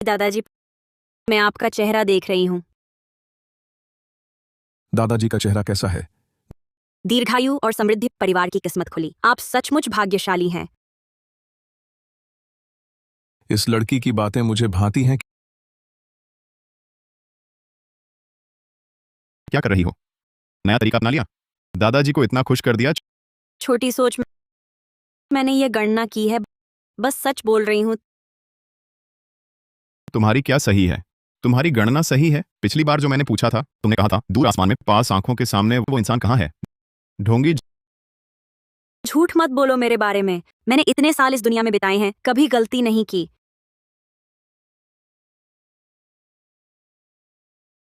दादाजी, मैं आपका चेहरा देख रही हूँ। दादाजी का चेहरा कैसा है? दीर्घायु और समृद्धि परिवार की किस्मत खुली। आप सचमुच भाग्यशाली हैं। इस लड़की की बातें मुझे भांति हैं। क्या कर रही हो? नया तरीका अपना लिया? दादाजी को इतना खुश कर दिया? छोटी सोच में मैंने ये गणना की है, बस सच बोल रही हूँ। तुम्हारी क्या सही है? तुम्हारी गणना सही है। पिछली बार जो मैंने पूछा था, तुमने कहा था दूर आसमान में पास आंखों के सामने वो इंसान कहाँ है? ढोंगी। झूठ मत बोलो मेरे बारे में। मैंने इतने साल इस दुनिया में बिताए हैं, कभी गलती नहीं की।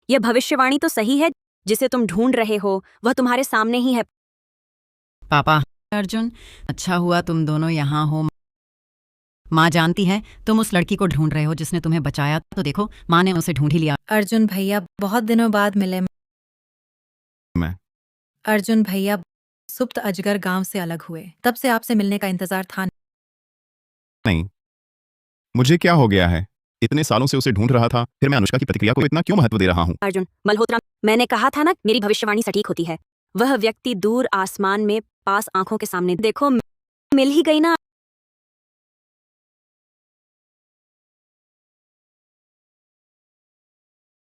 यह भविष्यवाणी तो सही है। जिसे तुम ढूंढ रहे हो वह तुम्हारे सामने ही है। पापा, अर्जुन, अच्छा हुआ तुम दोनों यहाँ हो। माँ जानती है तुम उस लड़की को ढूंढ रहे हो जिसने तुम्हें बचाया, तो देखो माँ ने उसे ढूंढ ही लिया। अर्जुन भैया, बहुत दिनों बाद मिले। मैं अर्जुन भैया, सुप्त अजगर गांव से अलग हुए, तब से आपसे मिलने का इंतजार था। नहीं, मुझे क्या हो गया है? इतने सालों से उसे ढूंढ रहा था, फिर मैं अनुष्का की प्रतिक्रिया को इतना क्यों महत्व दे रहा हूँ? अर्जुन मल्होत्रा, मैंने कहा था ना, मेरी भविष्यवाणी सटीक होती है। वह व्यक्ति दूर आसमान में पास आंखों के सामने, देखो मिल ही गई ना।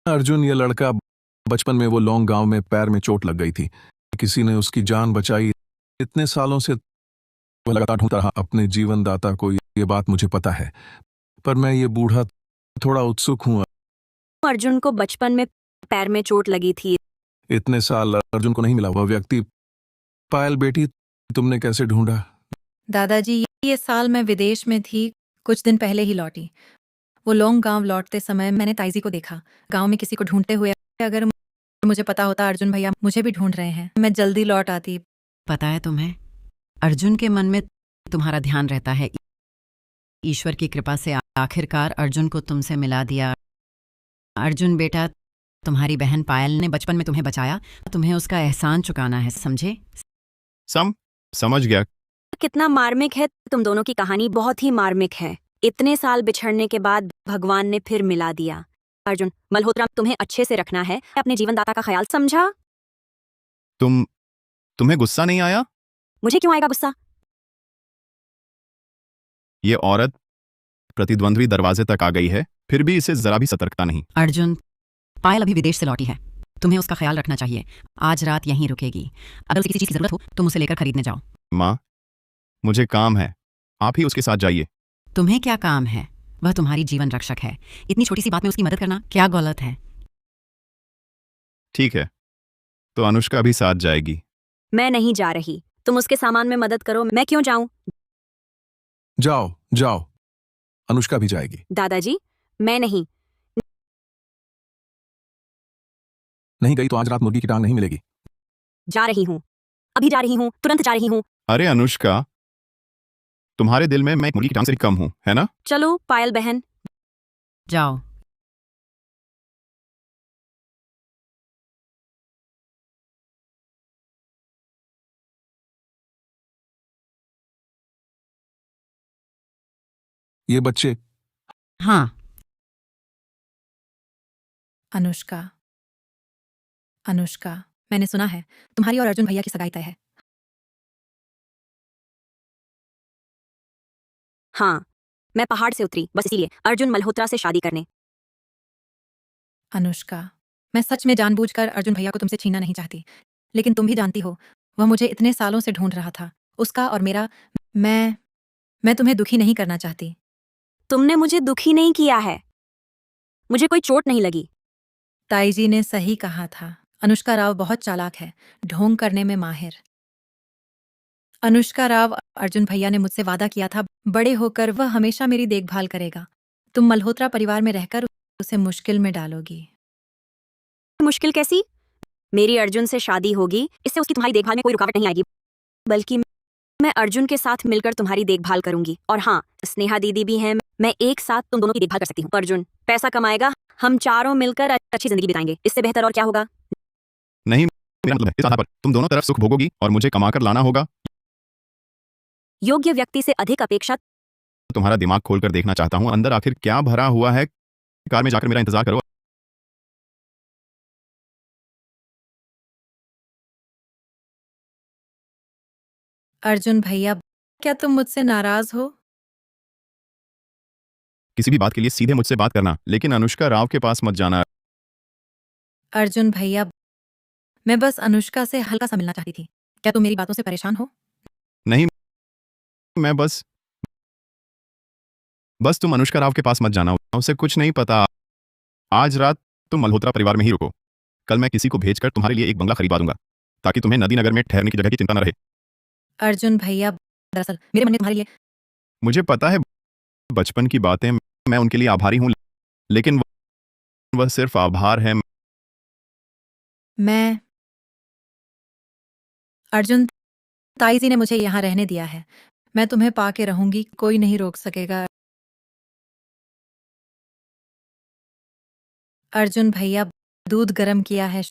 अर्जुन, ये लड़का बचपन में वो लौंग गांव में पैर में चोट लग गई थी, किसी ने उसकी जान बचाई। इतने सालों से वह लगातार ढूंढता रहा अपने जीवनदाता को। ये बात मुझे पता है, पर मैं ये बूढ़ा थोड़ा उत्सुक हूँ। अर्जुन को बचपन में पैर में चोट लगी थी। इतने साल अर्जुन को नहीं मिला वह व्यक्ति। पायल बेटी, तुमने कैसे ढूंढा? दादाजी, ये साल मैं विदेश में थी, कुछ दिन पहले ही लौटी। वो लोंग गांव लौटते समय मैंने ताइजी को देखा, गांव में किसी को ढूंढते हुए। अगर मुझे पता होता अर्जुन भैया मुझे भी ढूंढ रहे हैं, मैं जल्दी लौट आती। पता है तुम्हें, अर्जुन के मन में तुम्हारा ध्यान रहता है। ईश्वर की कृपा से आखिरकार अर्जुन को तुमसे मिला दिया। अर्जुन बेटा, तुम्हारी बहन पायल ने बचपन में तुम्हें बचाया, तुम्हें उसका एहसान चुकाना है, समझे? समझ गया। कितना मार्मिक है। तुम दोनों की कहानी बहुत ही मार्मिक है। इतने साल बिछड़ने के बाद भगवान ने फिर मिला दिया। अर्जुन मल्होत्रा, तुम्हें अच्छे से रखना है, अपने जीवनदाता का ख्याल, समझा? तुम्हें गुस्सा नहीं आया? मुझे क्यों आएगा गुस्सा? ये औरत प्रतिद्वंद्वी दरवाजे तक आ गई है, फिर भी इसे जरा भी सतर्कता नहीं। अर्जुन, पायल अभी विदेश से लौटी है, तुम्हें उसका ख्याल रखना चाहिए। आज रात यहीं रुकेगी। अगर उसे किसी चीज की जरूरत हो तुम उसे लेकर खरीदने जाओ। माँ, मुझे काम है, आप ही उसके साथ जाइए। तुम्हें क्या काम है? वह तुम्हारी जीवन रक्षक है। इतनी छोटी सी बात में उसकी मदद करना क्या गलत है? ठीक है, तो अनुष्का भी साथ जाएगी। मैं नहीं जा रही। तुम उसके सामान में मदद करो, मैं क्यों जाऊं? जाओ जाओ, अनुष्का भी जाएगी। दादाजी, मैं नहीं। नहीं गई तो आज रात मुर्गी की टांग नहीं मिलेगी। जा रही हूँ, अभी जा रही हूँ, तुरंत जा रही हूँ। अरे अनुष्का, तुम्हारे दिल में मैं मुर्गी की टांग से भी कम हूं, है ना? चलो पायल बहन। जाओ। ये बच्चे। हाँ। अनुष्का, अनुष्का, मैंने सुना है तुम्हारी और अर्जुन भैया की सगाई तय है। हाँ, मैं पहाड़ से उतरी बस इसीलिए, अर्जुन मल्होत्रा से शादी करने। अनुष्का, मैं सच में जानबूझकर अर्जुन भैया को तुमसे छीनना नहीं चाहती, लेकिन तुम भी जानती हो वह मुझे इतने सालों से ढूंढ रहा था, उसका और मेरा। मैं तुम्हें दुखी नहीं करना चाहती। तुमने मुझे दुखी नहीं किया है, मुझे कोई चोट नहीं लगी। ताई जी ने सही कहा था, अनुष्का राव बहुत चालाक है, ढोंग करने में माहिर। अनुष्का राव, अर्जुन भैया ने मुझसे वादा किया था बड़े होकर वह हमेशा मेरी देखभाल करेगा। तुम मल्होत्रा परिवार में रहकर उसे मुश्किल में डालोगी। मुश्किल कैसी? मेरी अर्जुन से शादी होगी, इससे उसकी तुम्हारी देखभाल में कोई रुकावट नहीं आएगी, बल्कि मैं अर्जुन के साथ मिलकर तुम्हारी देखभाल करूंगी। और हाँ, स्नेहा दीदी भी हैं, मैं एक साथ तुम दोनों की देखभाल कर सकती हूँ। अर्जुन पैसा कमाएगा, हम चारों मिलकर अच्छी जिंदगी बिताएंगे, इससे बेहतर और क्या होगा? नहीं, मेरा मतलब है इस आधार पर तुम दोनों तरफ सुख भोगोगी और मुझे कमाकर लाना होगा। योग्य व्यक्ति से अधिक अपेक्षा। तुम्हारा दिमाग खोलकर देखना चाहता हूँ, अंदर आखिर क्या भरा हुआ है। कार में जाकर मेरा इंतजार करो। अर्जुन भैया, क्या तुम मुझसे नाराज हो? किसी भी बात के लिए सीधे मुझसे बात करना, लेकिन अनुष्का राव के पास मत जाना। अर्जुन भैया, मैं बस अनुष्का से हल्का सा मिलना चाहती थी, क्या तुम मेरी बातों से परेशान हो? नहीं, मैं बस तुम अनुष्का राव के पास मत जाना, उसे कुछ नहीं पता। आज रात तुम मल्होत्रा परिवार में ही रुको। कल मैं किसी को भेजकर तुम्हारे लिए एक बंगला खरीदवा दूंगा, ताकि तुम्हें नदी नगर में ठहरने की जगह की चिंता न रहे। अर्जुन भैया, दरअसल मेरे मन में तुम्हारे लिए। मुझे पता है, बचपन की बातें, मैं उनके लिए आभारी हूं, लेकिन वह सिर्फ आभार है। मैं अर्जुन, ताई जी ने मुझे यहाँ रहने दिया है, मैं तुम्हें पाके रहूंगी, कोई नहीं रोक सकेगा। अर्जुन भैया, दूध गर्म किया है।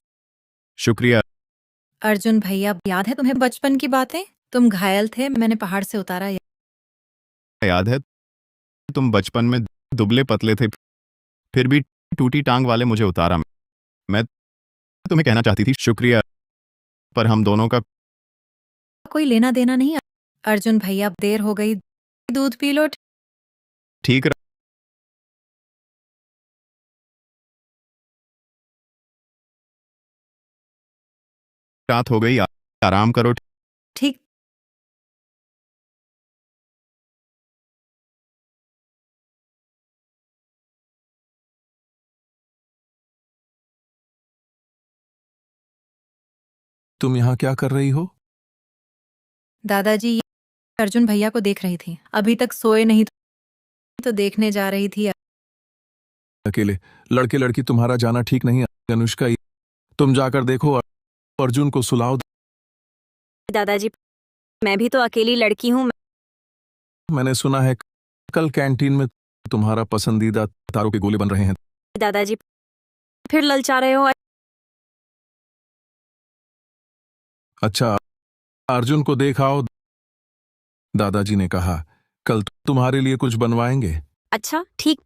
शुक्रिया। अर्जुन भैया, याद है तुम्हें बचपन की बातें? तुम घायल थे, मैंने पहाड़ से उतारा। याद है, तुम बचपन में दुबले पतले थे, फिर भी टूटी टांग वाले मुझे उतारा। मैं तुम्हें कहना चाहती थी शुक्रिया, पर हम दोनों का कोई लेना देना नहीं। अर्जुन भैया, देर हो गई, दूध पी लो। ठीक। रात हो गई, आराम करो। ठीक। तुम यहाँ क्या कर रही हो? दादाजी, ये अर्जुन भैया को देख रही थी, अभी तक सोए नहीं तो देखने जा रही थी। अकेले लड़के लड़की तुम्हारा जाना ठीक नहीं है अनुष्का, तुम जाकर देखो, अर्जुन को सुलाओ। दादाजी, मैं भी तो अकेली लड़की हूँ। मैंने सुना है कल कैंटीन में तुम्हारा पसंदीदा तारों के गोले बन रहे हैं। दादाजी, फिर ललचा रहे हो? अच्छा, अर्जुन को देखाओ। दादाजी ने कहा कल तुम्हारे लिए कुछ बनवाएंगे। अच्छा ठीक।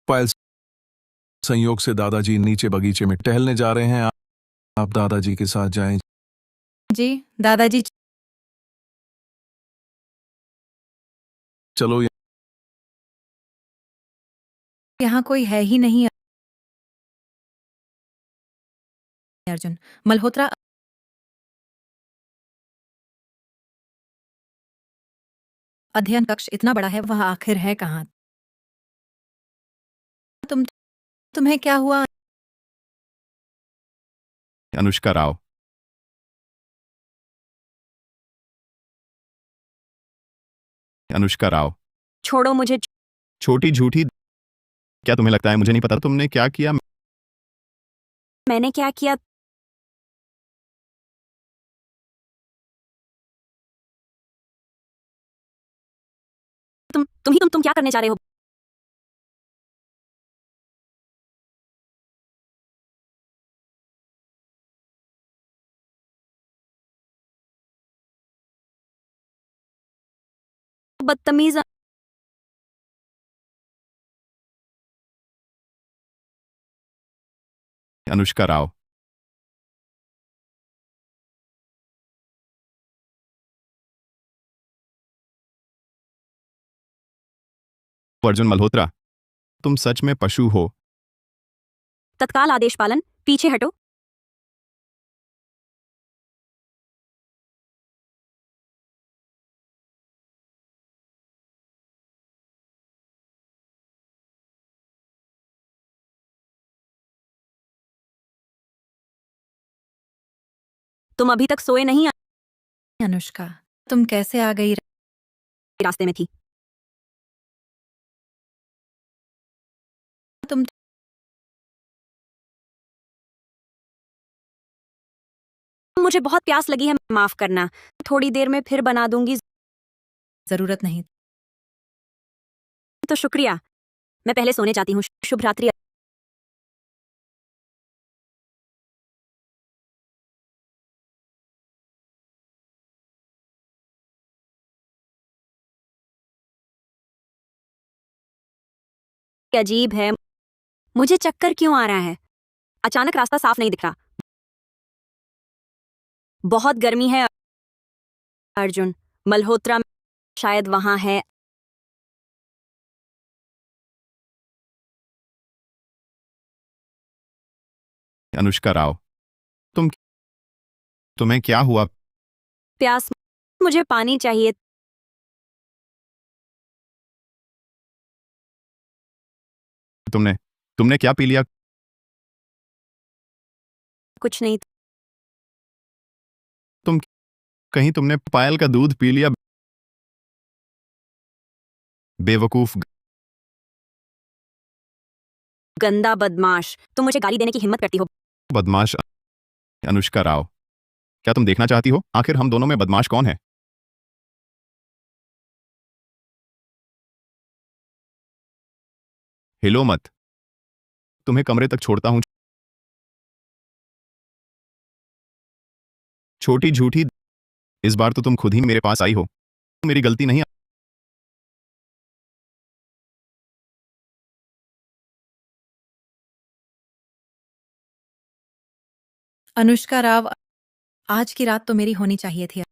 पायल, संयोग से दादाजी नीचे बगीचे में टहलने जा रहे हैं, आप दादाजी के साथ जाएं। जी दादाजी। चलो। यहाँ कोई है ही नहीं। अर्जुन मल्होत्रा। अध्ययन कक्ष इतना बड़ा है, वह आखिर है कहाँ? तुम्हें क्या हुआ? अनुष्का राव। अनुष्का राव। छोड़ो मुझे। छोटी झूठी। क्या तुम्हें लगता है मुझे नहीं पता तुमने क्या किया? मैंने क्या किया? तुम क्या करने जा रहे हो? बदतमीज। अनुष्का राव। अर्जुन मल्होत्रा, तुम सच में पशु हो। तत्काल आदेश पालन। पीछे हटो। तुम अभी तक सोए नहीं? अनुष्का, तुम कैसे आ गई? रास्ते में थी। तुम मुझे बहुत प्यास लगी है, माफ करना। थोड़ी देर में फिर बना दूंगी। जरूरत नहीं। तो शुक्रिया। मैं पहले सोने जाती हूँ। शुभ रात्रि। अजीब है, मुझे चक्कर क्यों आ रहा है? अचानक रास्ता साफ नहीं दिख रहा। बहुत गर्मी है। अर्जुन मल्होत्रा शायद वहां है। अनुष्का राव, तुम्हें क्या हुआ? प्यास। मुझे पानी चाहिए। तुमने तुमने क्या पी लिया? कुछ नहीं। कहीं तुमने पायल का दूध पी लिया? बेवकूफ। गंदा बदमाश। तुम मुझे गाली देने की हिम्मत करती हो? बदमाश। अनुष्का राव, क्या तुम देखना चाहती हो आखिर हम दोनों में बदमाश कौन है? हिलो मत। तुम्हें कमरे तक छोड़ता हूं। छोटी झूठी। इस बार तो तुम खुद ही मेरे पास आई हो। मेरी गलती नहीं। अनुष्का राव, आज की रात तो मेरी होनी चाहिए थी।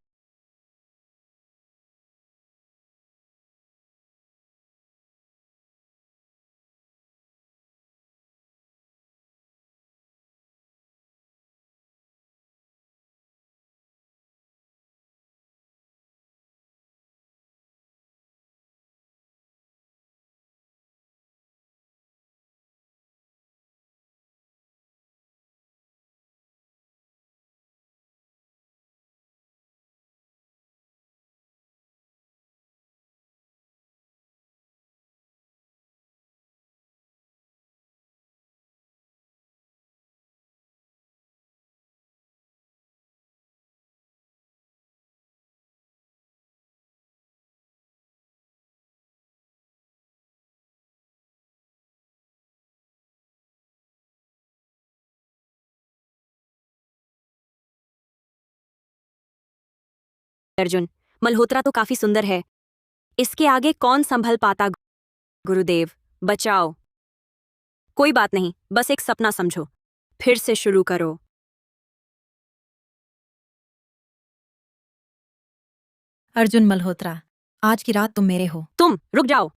अर्जुन मल्होत्रा तो काफी सुंदर है। इसके आगे कौन संभल पाता? गुरुदेव बचाओ। कोई बात नहीं, बस एक सपना समझो। फिर से शुरू करो। अर्जुन मल्होत्रा, आज की रात तुम मेरे हो। तुम रुक जाओ।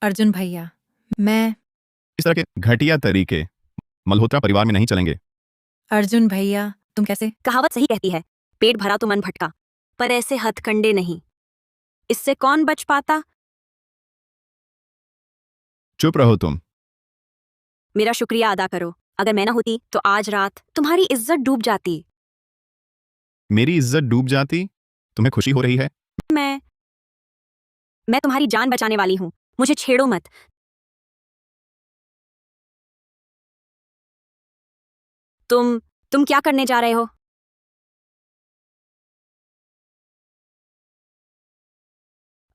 अर्जुन भैया, मैं इस तरह के घटिया तरीके मल्होत्रा परिवार में नहीं चलेंगे। अर्जुन भैया, तुम कैसे? कहावत सही कहती है, पेट भरा तो मन भटका, पर ऐसे हथकंडे नहीं। इससे कौन बच पाता? चुप रहो तुम। मेरा शुक्रिया अदा करो। अगर मैं ना होती तो आज रात तुम्हारी इज्जत डूब जाती। मेरी इज्जत डूब जाती? तुम्हें खुशी हो रही है? मैं तुम्हारी जान बचाने वाली हूं। मुझे छेड़ो मत। तुम क्या करने जा रहे हो?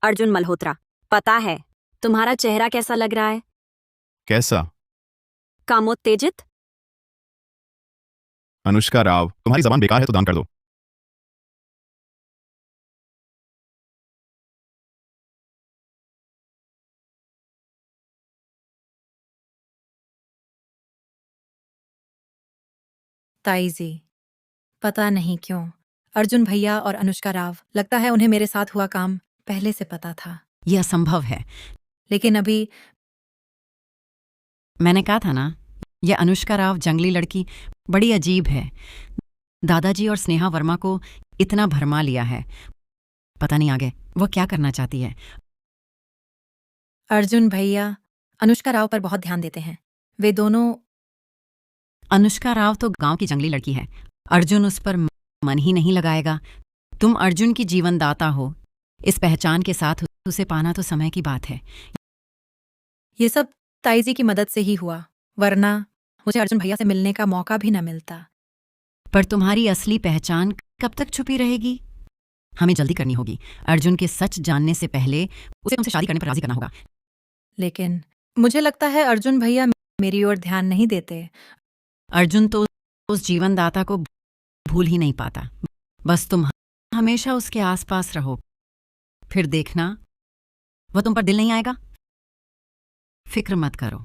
अर्जुन मल्होत्रा, पता है तुम्हारा चेहरा कैसा लग रहा है? कैसा? कामोत्तेजित। अनुष्का राव, तुम्हारी जबान बेकार है तो दान कर दो। ताई जी, पता नहीं क्यों अर्जुन भैया और अनुष्का राव, लगता है उन्हें मेरे साथ हुआ काम पहले से पता था। यह असंभव है। लेकिन अभी मैंने कहा था ना, यह अनुष्का राव जंगली लड़की बड़ी अजीब है। दादाजी और स्नेहा वर्मा को इतना भरमा लिया है, पता नहीं आगे वह क्या करना चाहती है। अर्जुन भैया अनुष्का राव पर बहुत ध्यान देते हैं। वे दोनों। अनुष्का राव तो गांव की जंगली लड़की है। अर्जुन उस पर मन ही नहीं लगाएगा। तुम अर्जुन की जीवनदाता हो। इस पहचान के साथ उसे पाना तो समय की बात है। ये सब ताई जी की मदद से ही हुआ, वरना मुझे अर्जुन भैया से मिलने का मौका भी न मिलता। पर तुम्हारी असली पहचान कब तक छुपी रहेगी? हमें जल्दी करनी होगी। अर्जुन के सच जानने से पहले उसे तुमसे शादी करने पर राजी करना होगा। लेकिन मुझे लगता है अर्जुन भैया मेरी ओर ध्यान नहीं देते। अर्जुन तो उस जीवनदाता को भूल ही नहीं पाता। बस तुम हमेशा उसके आसपास रहो, फिर देखना वह तुम पर दिल नहीं आएगा। फिक्र मत करो।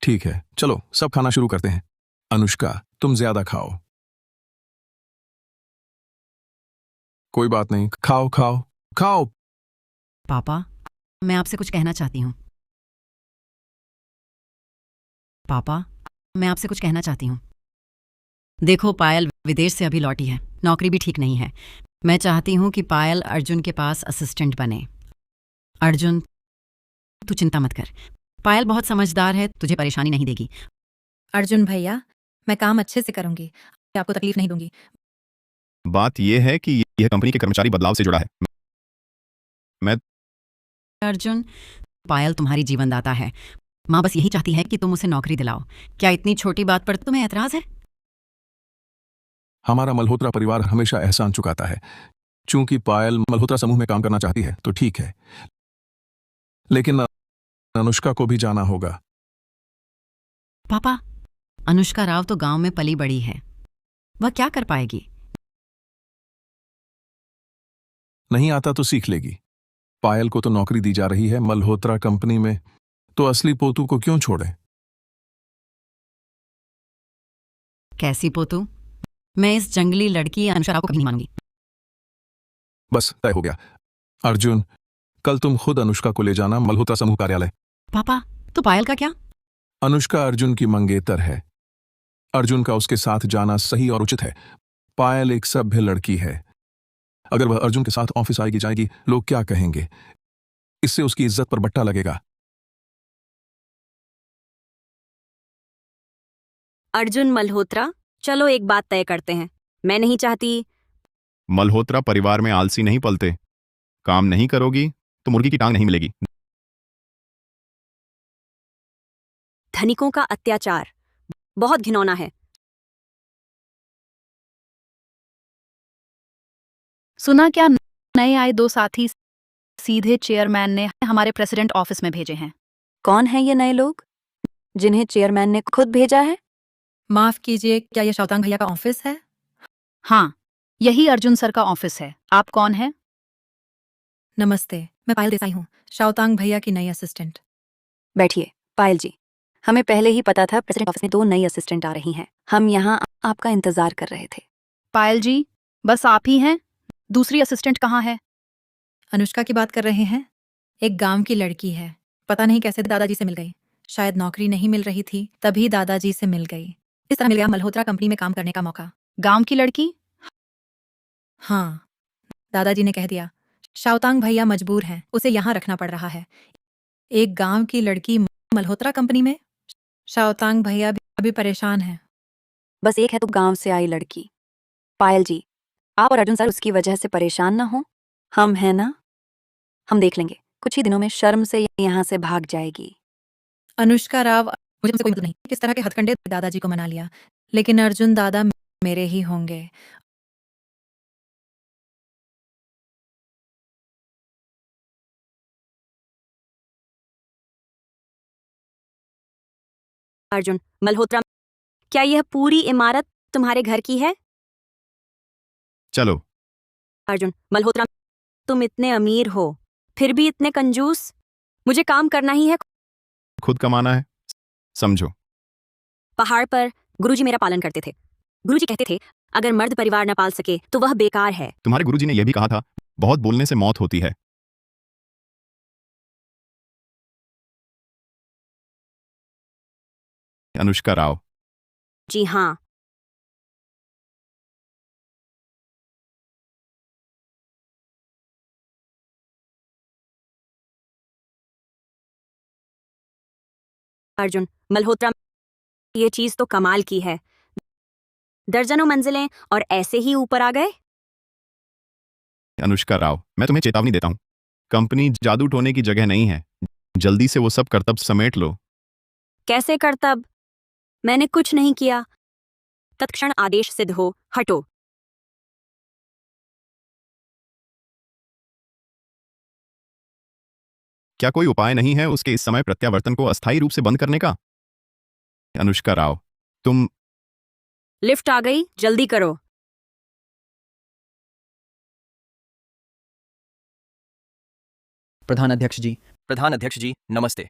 ठीक है, चलो सब खाना शुरू करते हैं। अनुष्का, तुम ज्यादा खाओ। कोई बात नहीं, खाओ खाओ खाओ। पापा, मैं आपसे कुछ कहना चाहती हूँ। पापा, मैं आपसे कुछ कहना चाहती हूँ। देखो, पायल विदेश से अभी लौटी है, नौकरी भी ठीक नहीं है। मैं चाहती हूँ कि पायल अर्जुन के पास असिस्टेंट बने। अर्जुन, तू चिंता मत कर। पायल बहुत समझदार है, तुझे परेशानी नहीं देगी। अर्जुन भैया, मैं काम अच्छे से करूंगी, आपको तकलीफ नहीं दूंगी। बात यह है कि यह कंपनी के कर्मचारी बदलाव से जुड़ा है। मैं अर्जुन, पायल तुम्हारी जीवनदाता है। माँ बस यही चाहती है कि तुम उसे नौकरी दिलाओ। क्या इतनी छोटी बात पर तुम्हें ऐतराज है? हमारा मल्होत्रा परिवार हमेशा एहसान चुकाता है। चूंकि पायल मल्होत्रा समूह में काम करना चाहती है तो ठीक है, लेकिन अनुष्का को भी जाना होगा। पापा, अनुष्का राव तो गांव में पली बड़ी है, वह क्या कर पाएगी? नहीं आता तो सीख लेगी। पायल को तो नौकरी दी जा रही है मल्होत्रा कंपनी में, तो असली पोतू को क्यों छोड़े? कैसी पोतू? मैं इस जंगली लड़की अनुष्का राव को कभी नहीं मानूंगी। बस तय हो गया। अर्जुन, कल तुम खुद अनुष्का को ले जाना मल्होत्रा समूह कार्यालय। पापा, तो पायल का क्या? अनुष्का अर्जुन की मंगेतर है। अर्जुन का उसके साथ जाना सही और उचित है। पायल एक सभ्य लड़की है। अगर वह अर्जुन के साथ ऑफिस आएगी जाएगी, लोग क्या कहेंगे? इससे उसकी इज्जत पर बट्टा लगेगा। अर्जुन मल्होत्रा, चलो एक बात तय करते हैं। मैं नहीं चाहती। मल्होत्रा परिवार में आलसी नहीं पलते। काम नहीं करोगी तो मुर्गी की टांग नहीं मिलेगी। धनिकों का अत्याचार बहुत घिनौना है। सुना क्या, नए आए 2 साथी सीधे चेयरमैन ने हमारे प्रेसिडेंट ऑफिस में भेजे हैं। कौन है ये नए लोग जिन्हें चेयरमैन ने खुद भेजा है? माफ कीजिए, क्या ये शौतांग भैया का ऑफिस है? हाँ, यही अर्जुन सर का ऑफिस है। आप कौन हैं? नमस्ते, मैं पायल देसाई हूँ, शौतांग भैया की नई असिस्टेंट। बैठिए पायल जी, हमें पहले ही पता था प्रेसिडेंट ऑफिस में 2 नई असिस्टेंट आ रही हैं। हम यहाँ आपका इंतजार कर रहे थे। पायल जी, बस आप ही हैं? दूसरी असिस्टेंट कहाँ है? अनुष्का की बात कर रहे हैं? एक गांव की लड़की है, पता नहीं कैसे दादाजी से मिल गई। शायद नौकरी नहीं मिल रही थी, तभी दादाजी से मिल गई। इस तरह मिल गया मल्होत्रा कंपनी में काम करने का मौका। गांव की लड़की? हाँ, दादाजी ने कह दिया। शाओतांग भैया मजबूर हैं, उसे यहाँ रखना पड़ रहा है। एक गांव की लड़की मल्होत्रा कंपनी में। शाओतांग भैया भी परेशान हैं। बस एक है तो गांव से आई लड़की। पायल जी, आप और अर्जुन सर उसकी वजह से परेशान ना हो। हम हैं ना, हम देख लेंगे। कुछ ही दिनों में शर्म से यहाँ से भाग जाएगी। अनुष्का राव, मुझे तुमसे कोई मतलब नहीं। किस तरह के हथकंडे दादाजी को मना लिया, लेकिन अर्जुन दादा मेरे ही होंगे। अर्जुन मल्होत्रा, क्या यह पूरी इमारत तुम्हारे घर की है? चलो। अर्जुन मल्होत्रा, तुम इतने अमीर हो फिर भी इतने कंजूस। मुझे काम करना ही है। खुद कमाना है, समझो। पहाड़ पर गुरुजी मेरा पालन करते थे। गुरुजी कहते थे अगर मर्द परिवार न पाल सके तो वह बेकार है। तुम्हारे गुरुजी ने यह भी कहा था, बहुत बोलने से मौत होती है। अनुष्का राव। जी हाँ। अर्जुन मल्होत्रा, ये चीज तो कमाल की है। दर्जनों मंजिलें और ऐसे ही ऊपर आ गए। अनुष्का राव, मैं तुम्हें चेतावनी देता हूं, कंपनी जादू टोने की जगह नहीं है। जल्दी से वो सब करतब समेट लो। कैसे करतब? मैंने कुछ नहीं किया। तत्क्षण आदेश सिद्ध हो, हटो। क्या कोई उपाय नहीं है उसके इस समय प्रत्यावर्तन को अस्थायी रूप से बंद करने का? अनुष्का राव, तुम। लिफ्ट आ गई, जल्दी करो। प्रधान अध्यक्ष जी नमस्ते।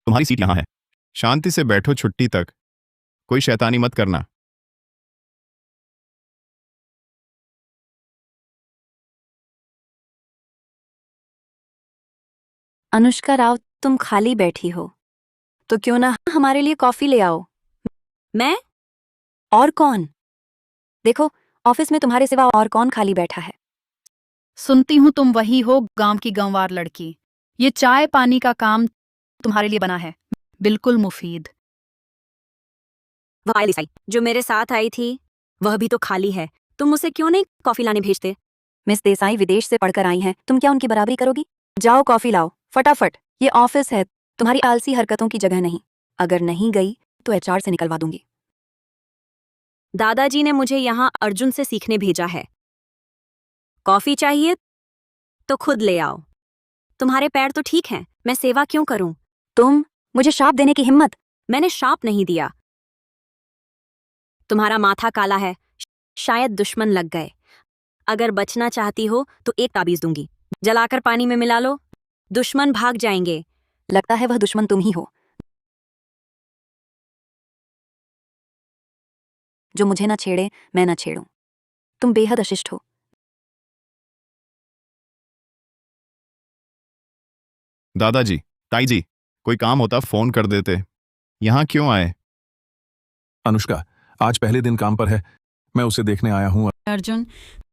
तुम्हारी सीट यहां है। शांति से बैठो छुट्टी तक। कोई शैतानी मत करना। अनुष्का राव, तुम खाली बैठी हो तो क्यों ना हमारे लिए कॉफी ले आओ। मैं? और कौन? देखो, ऑफिस में तुम्हारे सिवा और कौन खाली बैठा है? सुनती हूँ तुम वही हो गांव की गंवार लड़की। ये चाय पानी का काम तुम्हारे लिए बना है, बिल्कुल मुफीद। वह देसाई जो मेरे साथ आई थी वह भी तो खाली है। तुम उसे क्यों नहीं कॉफी लाने भेजते? मिस देसाई विदेश से पढ़कर आई हैं, तुम क्या उनकी बराबरी करोगी? जाओ कॉफी लाओ फटाफट। ये ऑफिस है, तुम्हारी आलसी हरकतों की जगह नहीं। अगर नहीं गई तो एचआर से निकलवा दूंगी। दादाजी ने मुझे यहाँ अर्जुन से सीखने भेजा है। कॉफी चाहिए तो खुद ले आओ। तुम्हारे पैर तो ठीक हैं, मैं सेवा क्यों करूं? तुम मुझे शाप देने की हिम्मत? मैंने शाप नहीं दिया। तुम्हारा माथा काला है, शायद दुश्मन लग गए। अगर बचना चाहती हो तो एक ताबीज दूंगी, जलाकर पानी में मिला लो, दुश्मन भाग जाएंगे। लगता है वह दुश्मन तुम ही हो, जो मुझे ना छेड़े मैं ना छेड़ूं। तुम बेहद अशिष्ट हो। दादाजी, ताई जी, कोई काम होता फोन कर देते। यहां क्यों आए? अनुष्का आज पहले दिन काम पर है, मैं उसे देखने आया हूं। अर्जुन,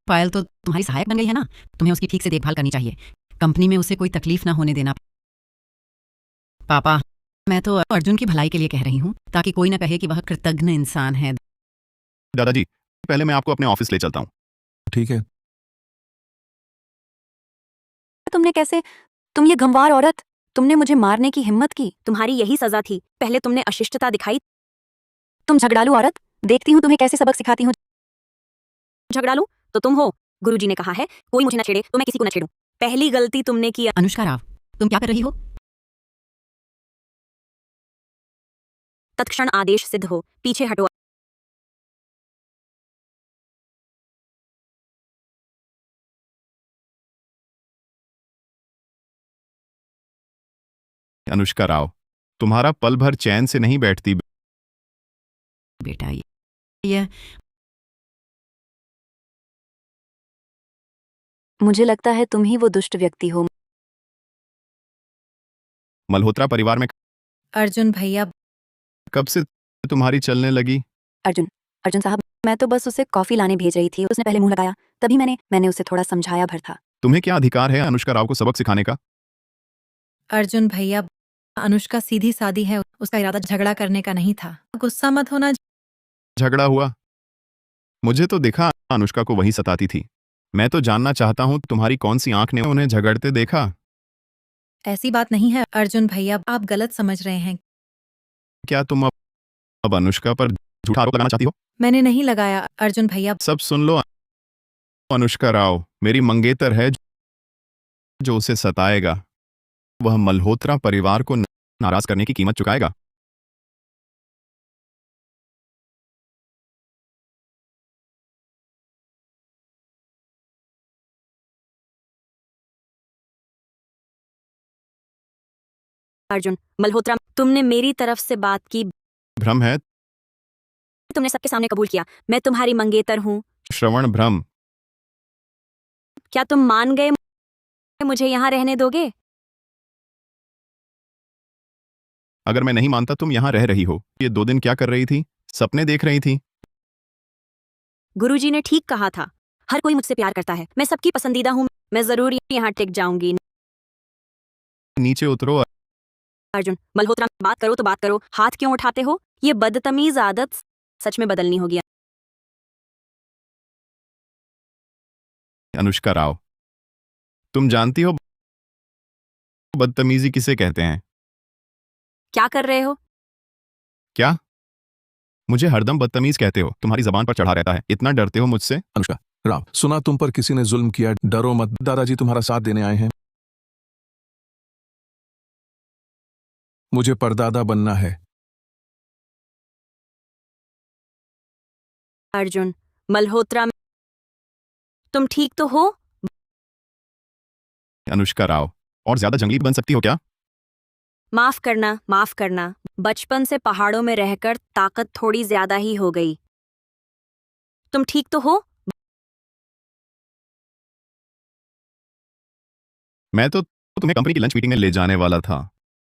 पायल तो तुम्हारी सहायक बन गई है ना, तुम्हें उसकी ठीक से देखभाल करनी चाहिए। कंपनी में उसे कोई तकलीफ ना होने देना। पापा, मैं तो अर्जुन की भलाई के लिए कह रही हूँ, ताकि कोई ना कहे कि वह कृतज्ञ इंसान है। दादाजी, पहले मैं आपको अपने ऑफिस ले चलता हूँ। ठीक है। तुमने कैसे? तुम ये गंवार औरत, तुमने मुझे मारने की हिम्मत की। तुम्हारी यही सजा थी। पहले तुमने अशिष्टता दिखाई। तुम झगड़ालू औरत, देखती हूँ तुम्हें कैसे सबक सिखाती हूँ। झगड़ालू तो तुम हो। गुरुजी ने कहा है कोई मुझे न छेड़े तो मैं किसी को न छेड़ूं। पहली गलती तुमने की। अनुष्का राव, तुम क्या कर रही हो? तत्क्षण आदेश सिद्ध हो, पीछे हटो। अनुष्का राव, तुम्हारा पल भर चैन से नहीं बैठती। बेटा ये मुझे लगता है तुम ही वो दुष्ट व्यक्ति हो। मल्होत्रा परिवार में अर्जुन भैया, कब से तुम्हारी चलने लगी? अर्जुन, अर्जुन साहब, मैं तो बस उसे कॉफी लाने भेज रही थी। उसने पहले मुंह लगाया, तभी मैंने उसे थोड़ा समझाया भर था। तुम्हें क्या अधिकार है अनुष्का राव को सबक सिखाने का? अर्जुन भैया, अनुष्का सीधी सादी है, उसका इरादा झगड़ा करने का नहीं था। गुस्सा मत होना। झगड़ा हुआ? मुझे तो दिखा अनुष्का को वही सताती थी। मैं तो जानना चाहता हूँ तुम्हारी कौन सी आंख ने उन्हें झगड़ते देखा? ऐसी बात नहीं है अर्जुन भैया, आप गलत समझ रहे हैं। क्या तुम अब अनुष्का पर झूठा आरोप लगाना चाहती हो? मैंने नहीं लगाया अर्जुन भैया। सब सुन लो। अनुष्का राव मेरी मंगेतर है जो उसे सताएगा, वह मल्होत्रा परिवार को नाराज करने की कीमत चुकाएगा। अर्जुन मल्होत्रा, तुमने मेरी तरफ से बात की, भ्रम है। तुमने सबके सामने कबूल किया मैं तुम्हारी मंगेतर हूँ। श्रवण भ्रम। क्या तुम मान गए? मुझे यहाँ रहने दोगे? अगर मैं नहीं मानता तुम यहाँ रह रही हो, ये 2 दिन क्या कर रही थी? सपने देख रही थी? गुरुजी ने ठीक कहा था, हर कोई मुझसे प्यार करता है, मैं सबकी पसंदीदा हूँ, मैं जरूर यहाँ टिक जाऊंगी। नीचे उतरो। अर्जुन मल्होत्रा, बात करो तो बात करो, हाथ क्यों उठाते हो? ये बदतमीज आदत सच में बदलनी होगी। अनुष्का राव, तुम जानती हो बदतमीजी किसे कहते हैं? क्या कर रहे हो? क्या? मुझे हरदम बदतमीज कहते हो, तुम्हारी जबान पर चढ़ा रहता है। इतना डरते हो मुझसे? अनुष्का राव, सुना तुम पर किसी ने जुल्म किया, डरो मत, दादाजी तुम्हारा साथ देने आए हैं। मुझे परदादा बनना है। अर्जुन मल्होत्रा, तुम ठीक तो हो? अनुष्का राव, और ज्यादा जंगली बन सकती हो क्या? माफ करना, बचपन से पहाड़ों में रहकर ताकत थोड़ी ज्यादा ही हो गई। तुम ठीक तो हो? मैं तो तुम्हें कंपनी की लंच मीटिंग में ले जाने वाला था,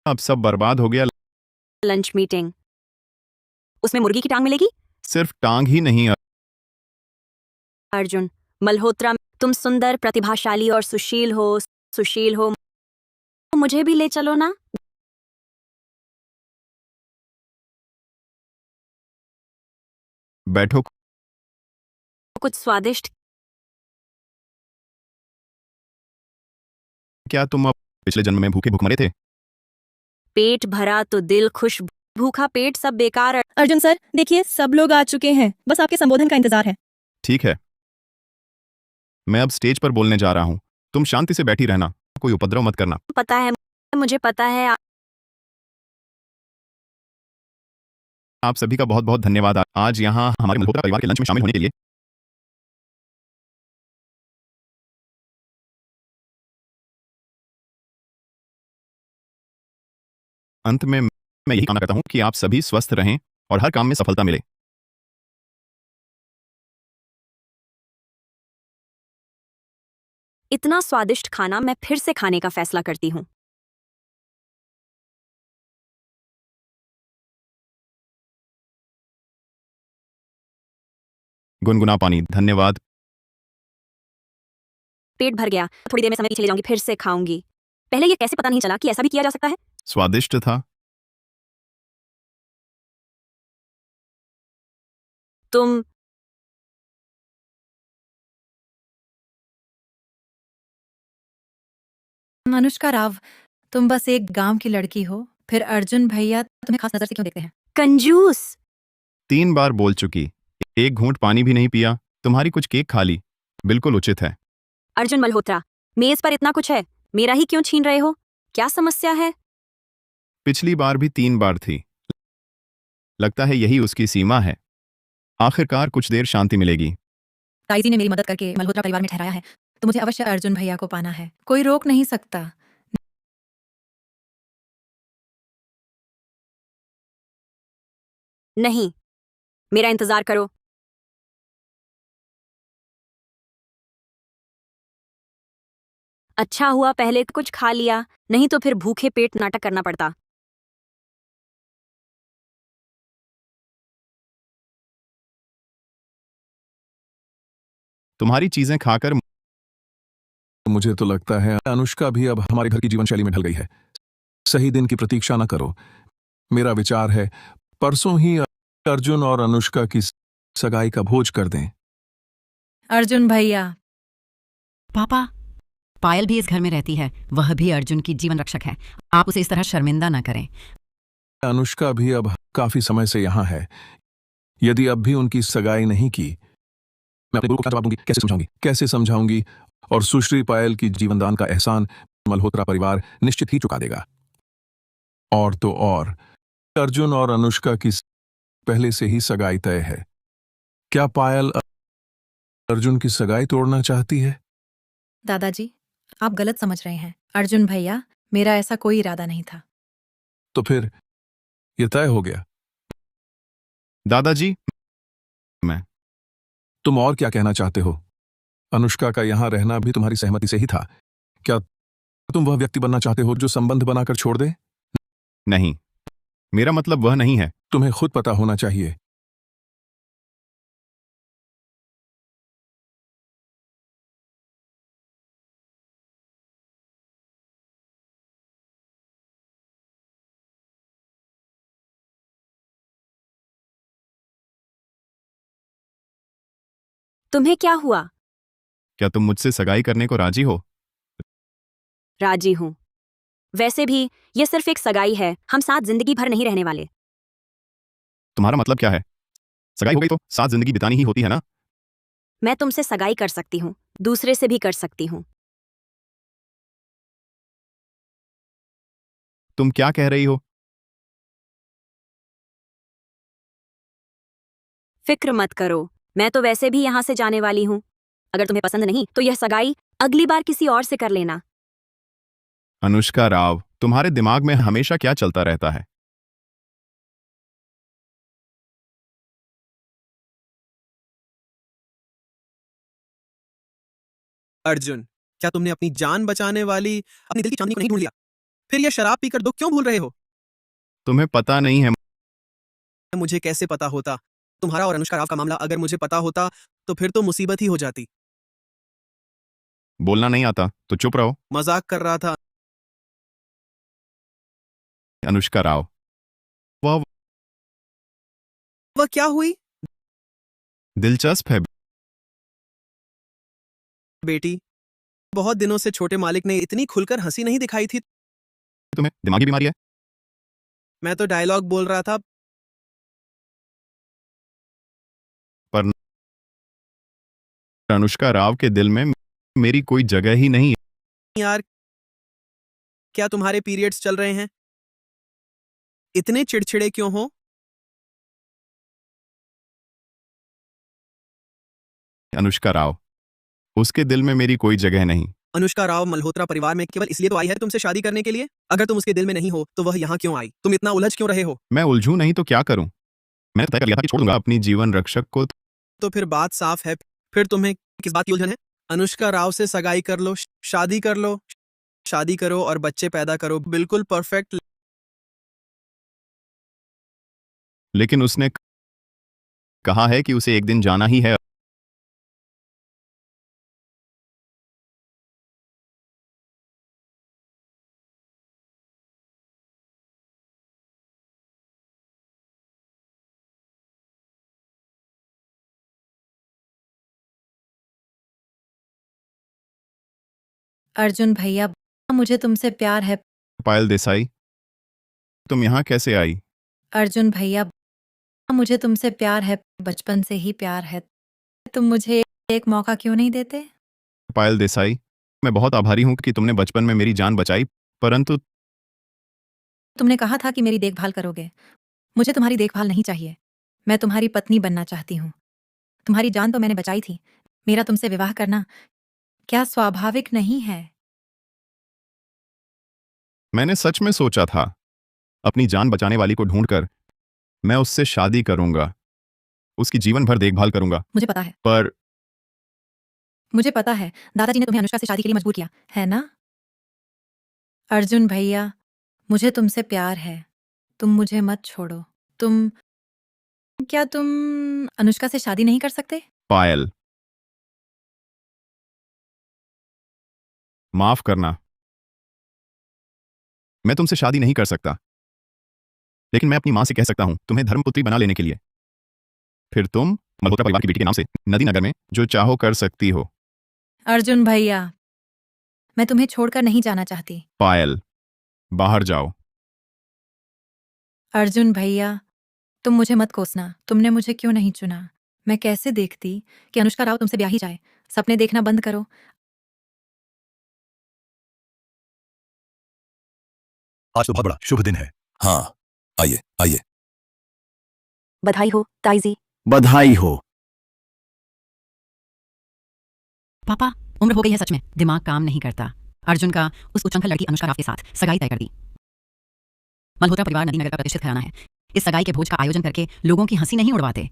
अब सब बर्बाद हो गया। Lunch meeting? उसमें मुर्गी की टांग मिलेगी? सिर्फ टांग ही नहीं। अर्जुन मल्होत्रा, तुम सुंदर, प्रतिभाशाली और सुशील हो, मुझे भी ले चलो ना। बैठो। कुछ स्वादिष्ट। क्या तुम अब पिछले जन्म में भूखे भूखमरे थे? पेट भरा तो दिल खुश, भूखा पेट सब बेकार। अर्जुन सर, देखिए सब लोग आ चुके हैं, बस आपके संबोधन का इंतजार है। ठीक है, मैं अब स्टेज पर बोलने जा रहा हूँ। तुम शांति से बैठी रहना, कोई उपद्रव मत करना। पता है, मुझे पता है। आप सभी का बहुत बहुत धन्यवाद आज यहाँ हमारे मल्होत्रा परिवार के लंच में शामिल होने के लिए। अंत में मैं यही कामना करता हूँ कि आप सभी स्वस्थ रहें और हर काम में सफलता मिले। इतना स्वादिष्ट खाना मैं फिर से खाने का फैसला करती हूँ। गुनगुना पानी। धन्यवाद। पेट भर गया, थोड़ी देर में समय चली जाऊंगी, फिर से खाऊंगी। पहले ये कैसे पता नहीं चला कि ऐसा भी किया जा सकता है? स्वादिष्ट था। तुम अनुष्का राव, तुम बस एक गांव की लड़की हो, फिर अर्जुन भैया तुम्हें खास नजर से क्यों देखते हैं? कंजूस। 3 बार बोल चुकी, एक घूंट पानी भी नहीं पिया, तुम्हारी कुछ केक खा ली। बिल्कुल उचित है। अर्जुन मल्होत्रा, मेज पर इतना कुछ है, मेरा ही क्यों छीन रहे हो? क्या समस्या है? पिछली बार भी 3 बार थी, लगता है यही उसकी सीमा है। आखिरकार कुछ देर शांति मिलेगी। ताईजी ने मेरी मदद करके मल्होत्रा परिवार में ठहराया है, तो मुझे अवश्य अर्जुन भैया को पाना है। कोई रोक नहीं सकता। नहीं, मेरा इंतजार करो। अच्छा हुआ पहले कुछ खा लिया, नहीं तो फिर भूखे पेट नाटक करना पड़ता। तुम्हारी चीजें खाकर मुझे तो लगता है अनुष्का भी अब हमारे घर की जीवन शैली में ढल गई है। सही दिन की प्रतीक्षा न करो। मेरा विचार है परसों ही अर्जुन और अनुष्का की सगाई का भोज कर दें। अर्जुन भैया। पापा, पायल भी इस घर में रहती है, वह भी अर्जुन की जीवन रक्षक है। आप उसे इस तरह शर्मिंदा ना करें। अनुष्का भी अब काफी समय से यहाँ है। यदि अब भी उनकी सगाई नहीं की, मैं अपने गुरु को क्या जवाब दूंगी, कैसे समझाऊंगी? और सुश्री पायल की जीवनदान का एहसान मल्होत्रा परिवार निश्चित ही चुका देगा। और तो और अर्जुन और अनुष्का की पहले से ही सगाई तय है। क्या पायल अर्जुन की सगाई तोड़ना चाहती है? दादाजी, आप गलत समझ रहे हैं। अर्जुन भैया, मेरा ऐसा कोई इरादा नहीं था। तो फिर यह तय हो गया। दादाजी, मैं तुम और क्या कहना चाहते हो? अनुष्का का यहां रहना भी तुम्हारी सहमति से ही था। क्या तुम वह व्यक्ति बनना चाहते हो जो संबंध बनाकर छोड़ दे? नहीं, मेरा मतलब वह नहीं है। तुम्हें खुद पता होना चाहिए। तुम्हें क्या हुआ? क्या तुम मुझसे सगाई करने को राजी हो? राजी हूं। वैसे भी यह सिर्फ एक सगाई है, हम साथ जिंदगी भर नहीं रहने वाले। तुम्हारा मतलब क्या है? सगाई हो गई तो साथ जिंदगी बितानी ही होती है ना? मैं तुमसे सगाई कर सकती हूँ, दूसरे से भी कर सकती हूँ। तुम क्या कह रही हो? फिक्र मत करो, मैं तो वैसे भी यहाँ से जाने वाली हूँ। अगर तुम्हें पसंद नहीं तो यह सगाई अगली बार किसी और से कर लेना। अनुष्का राव, तुम्हारे दिमाग में हमेशा क्या चलता रहता है? अर्जुन, क्या तुमने अपनी जान बचाने वाली अपनी दिल की चांदनी को नहीं ढूंढ लिया? फिर यह शराब पीकर दुख क्यों भूल रहे हो? तुम्हें पता नहीं है। मुझे कैसे पता होता? तुम्हारा और अनुष्का राव का मामला अगर मुझे पता होता तो फिर तो मुसीबत ही हो जाती। बोलना नहीं आता तो चुप रहो। मजाक कर रहा था। अनुष्का राव, वह क्या हुई? दिलचस्प है बेटी, बहुत दिनों से छोटे मालिक ने इतनी खुलकर हंसी नहीं दिखाई थी। तुम्हें दिमागी बीमारी है? मैं तो डायलॉग बोल रहा था। पर अनुष्का राव के दिल में मेरी कोई जगह ही नहीं है। यार, क्या तुम्हारे पीरियड्स चल रहे हैं? इतने चिड़चिड़े क्यों हो? अनुष्का राव, उसके दिल में मेरी कोई जगह नहीं। अनुष्का राव मल्होत्रा परिवार में केवल इसलिए तो आई है तुमसे शादी करने के लिए? अगर तुम उसके दिल में नहीं हो तो वह यहाँ क्यों आई? तुम इतना उलझ क्यों रहे हो? मैं उलझूं नहीं तो क्या करूं? मैंने तय कर लिया था कि छोड़ दूंगा अपनी जीवन रक्षक को। तो फिर बात साफ है। फिर तुम्हें किस बात की उलझन है? अनुष्का राव से सगाई कर लो, शादी कर लो, शादी करो और बच्चे पैदा करो, बिल्कुल परफेक्ट। लेकिन उसने कहा है कि उसे एक दिन जाना ही है। अर्जुन भैया, मुझे तुमसे प्यार है। पायल देसाई, तुम यहाँ कैसे आई? अर्जुन भैया, मुझे तुमसे प्यार है, बचपन से ही प्यार है। तुम मुझे एक मौका क्यों नहीं देते? पायल देसाई, मैं बहुत आभारी हूँ कि तुमने बचपन में मेरी जान बचाई, परंतु तुमने कहा था कि मेरी देखभाल करोगे। मुझे तुम्हारी देखभाल नहीं चाहिए। मैं तुम्हारी पत्नी बनना चाहती हूँ। तुम्हारी जान तो मैंने बचाई थी। मेरा तुमसे विवाह करना क्या स्वाभाविक नहीं है? मैंने सच में सोचा था अपनी जान बचाने वाली को ढूंढकर मैं उससे शादी करूंगा, उसकी जीवन भर देखभाल करूंगा। मुझे पता है। पर मुझे पता है, दादाजी ने तुम्हें अनुष्का से शादी के लिए मजबूर किया, है ना? अर्जुन भैया, मुझे तुमसे प्यार है। तुम मुझे मत छोड़ो। क्या तुम अनुष्का से शादी नहीं कर सकते? पायल, माफ करना, मैं तुमसे शादी नहीं कर सकता, लेकिन मैं अपनी मां से कह सकता हूं तुम्हें धर्मपुत्री बना लेने के लिए। फिर तुम मल्होत्रा परिवार की बेटी के नाम से नदी नगर में जो चाहो कर सकती हो। अर्जुन भैया, मैं तुम्हें छोड़कर नहीं जाना चाहती। पायल, बाहर जाओ। अर्जुन भैया, तुम मुझे मत कोसना। तुमने मुझे क्यों नहीं चुना? मैं कैसे देखती कि अनुष्का राव तुमसे ब्याही जाए? सपने देखना बंद करो। आज तो बहुत बड़ा शुभ दिन है। हाँ, आइए आइए। बधाई हो ताईजी। बधाई हो। पापा, उम्र हो गई है सच में, दिमाग काम नहीं करता। अर्जुन का उस उच्चंखल लड़की अनुष्का राव के साथ सगाई तय कर दी। मल्होत्रा परिवार नदी नगर का प्रतिष्ठित घराना है। इस सगाई के भोज का आयोजन करके लोगों की हंसी नहीं उड़वाते।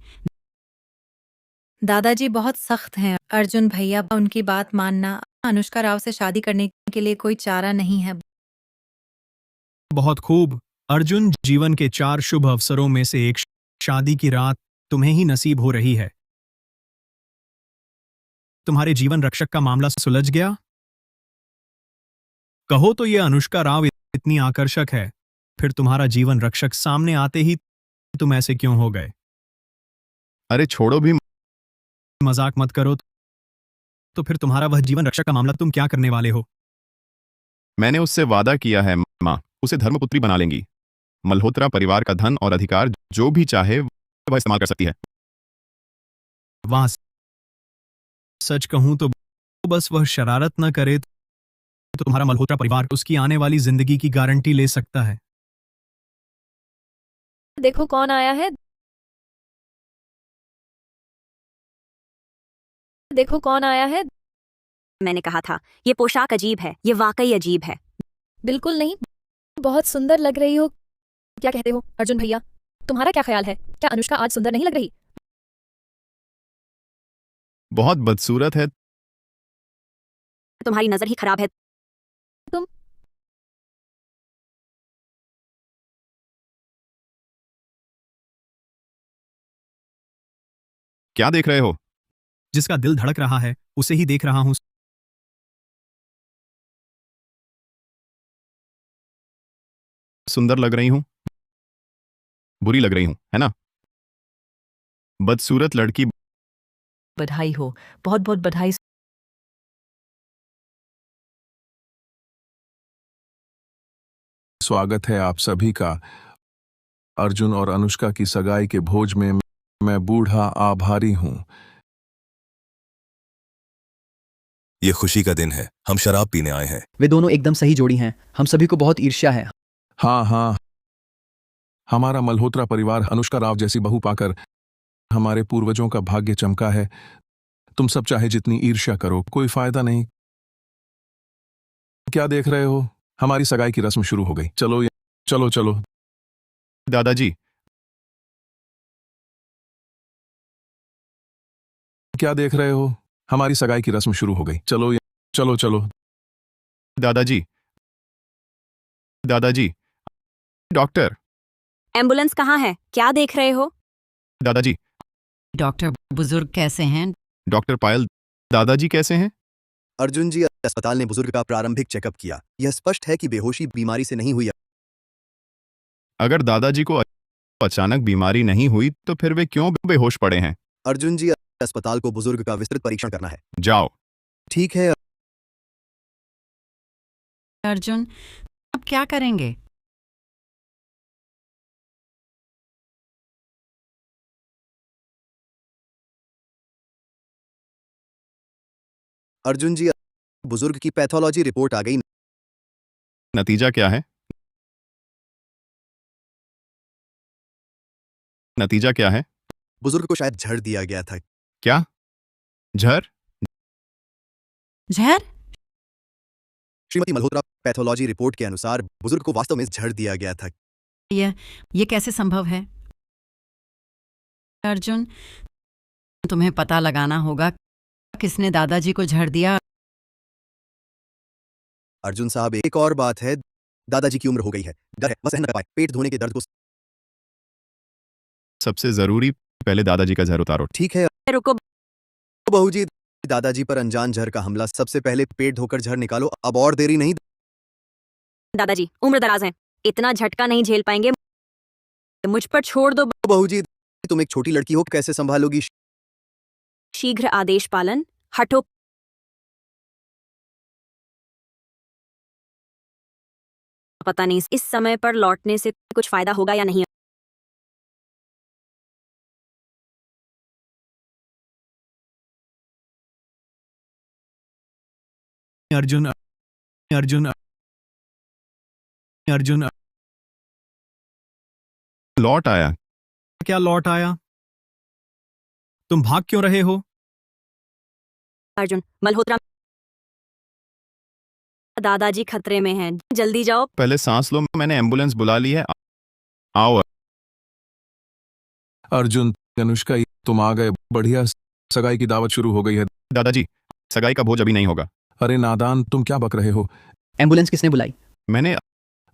दादाजी बहुत सख्त हैं। अर्जुन भैया, उनकी बात मानना। अनुष्का राव से शादी करने के लिए कोई चारा नहीं है। बहुत खूब अर्जुन, जीवन के 4 शुभ अवसरों में से एक शादी की रात तुम्हें ही नसीब हो रही है। तुम्हारे जीवन रक्षक का मामला सुलझ गया? कहो तो ये अनुष्का राव इतनी आकर्षक है, फिर तुम्हारा जीवन रक्षक सामने आते ही तुम ऐसे क्यों हो गए? अरे छोड़ो भी, मजाक मत करो। तो फिर तुम्हारा वह जीवन रक्षक का मामला तुम क्या करने वाले हो? मैंने उससे वादा किया है, मां उसे धर्मपुत्री बना लेंगी। मल्होत्रा परिवार का धन और अधिकार जो भी चाहे वह इस्तेमाल कर सकती है। वाह, सच कहूं तो बस वह शरारत न करे तो तुम्हारा मल्होत्रा परिवार उसकी आने वाली जिंदगी की गारंटी ले सकता है। देखो कौन आया है। देखो कौन आया है। मैंने कहा था, ये पोशाक अजीब है, ये वाकई अजीब है। बिल्कुल नहीं, बहुत सुंदर लग रही हो। क्या कहते हो अर्जुन भैया? तुम्हारा क्या ख्याल है? क्या अनुष्का आज सुंदर नहीं लग रही? बहुत बदसूरत है। तुम्हारी नजर ही खराब है। तुम क्या देख रहे हो? जिसका दिल धड़क रहा है उसे ही देख रहा हूं। सुंदर लग रही हूं, बुरी लग रही हूं, है ना? बदसूरत लड़की। बधाई हो, बहुत बहुत बधाई। स्वागत है आप सभी का अर्जुन और अनुष्का की सगाई के भोज में। मैं बूढ़ा आभारी हूं। ये खुशी का दिन है, हम शराब पीने आए हैं। वे दोनों एकदम सही जोड़ी हैं। हम सभी को बहुत ईर्ष्या है। हाँ हाँ, हमारा मल्होत्रा परिवार अनुष्का राव जैसी बहू पाकर हमारे पूर्वजों का भाग्य चमका है। तुम सब चाहे जितनी ईर्ष्या करो, कोई फायदा नहीं। क्या देख रहे हो? हमारी सगाई की रस्म शुरू हो गई। चलो चलो चलो। दादाजी, क्या देख रहे हो? हमारी सगाई की रस्म शुरू हो गई। चलो चलो चलो। दादाजी, दादाजी, डॉक्टर। एम्बुलेंस कहाँ है? क्या देख रहे हो? दादाजी। डॉक्टर बुजुर्ग कैसे हैं? डॉक्टर पायल, दादाजी कैसे हैं? अर्जुन जी, अस्पताल ने बुजुर्ग का प्रारंभिक चेकअप किया। यह स्पष्ट है कि बेहोशी बीमारी से नहीं हुई। अगर दादाजी को अचानक बीमारी नहीं हुई तो फिर वे क्यों बेहोश पड़े हैं? अर्जुन जी, अस्पताल को बुजुर्ग का विस्तृत परीक्षण करना है। जाओ। ठीक है। अर्जुन, अब क्या करेंगे? अर्जुन जी, बुजुर्ग की पैथोलॉजी रिपोर्ट आ गई। नतीजा क्या है? नतीजा क्या है? बुजुर्ग को शायद झड़ दिया गया था। क्या? झर? झर? श्रीमती मल्होत्रा, पैथोलॉजी रिपोर्ट के अनुसार बुजुर्ग को वास्तव में झड़ दिया गया था। ये कैसे संभव है? अर्जुन, तुम्हें पता लगाना होगा किसने दादाजी को झड़ दिया। अर्जुन साहब, एक और बात है, दादाजी की उम्र हो गई है, डर है वह सहन न कर पाए। पेट धोने के दर्द को सबसे जरूरी, पहले दादाजी का जहर उतारो। ठीक है। रुको बहू जी, दादाजी पर अनजान जहर का हमला। सबसे पहले पेट धोकर जहर निकालो, अब और देरी नहीं। दादाजी उम्र दराज हैं, इतना झटका नहीं झेल पाएंगे, मुझ पर छोड़ दो। बहू जी, तुम एक छोटी लड़की हो, कैसे संभालोगी? शीघ्र आदेश पालन, हटो। पता नहीं इस समय पर लौटने से कुछ फायदा होगा या नहीं। अर्जुन अर्जुन अर्जुन लौट आया। क्या लौट आया? तुम भाग क्यों रहे हो? अर्जुन मल्होत्रा, दादाजी खतरे में हैं, जल्दी जाओ। पहले सांस लो, मैंने एम्बुलेंस बुला ली है। आओ। अर्जुन, अनुष्का, तुम आ गए, बढ़िया। सगाई की दावत शुरू हो गई है। दादाजी, सगाई का भोज अभी नहीं होगा। अरे नादान, तुम क्या बक रहे हो? एम्बुलेंस किसने बुलाई? मैंने।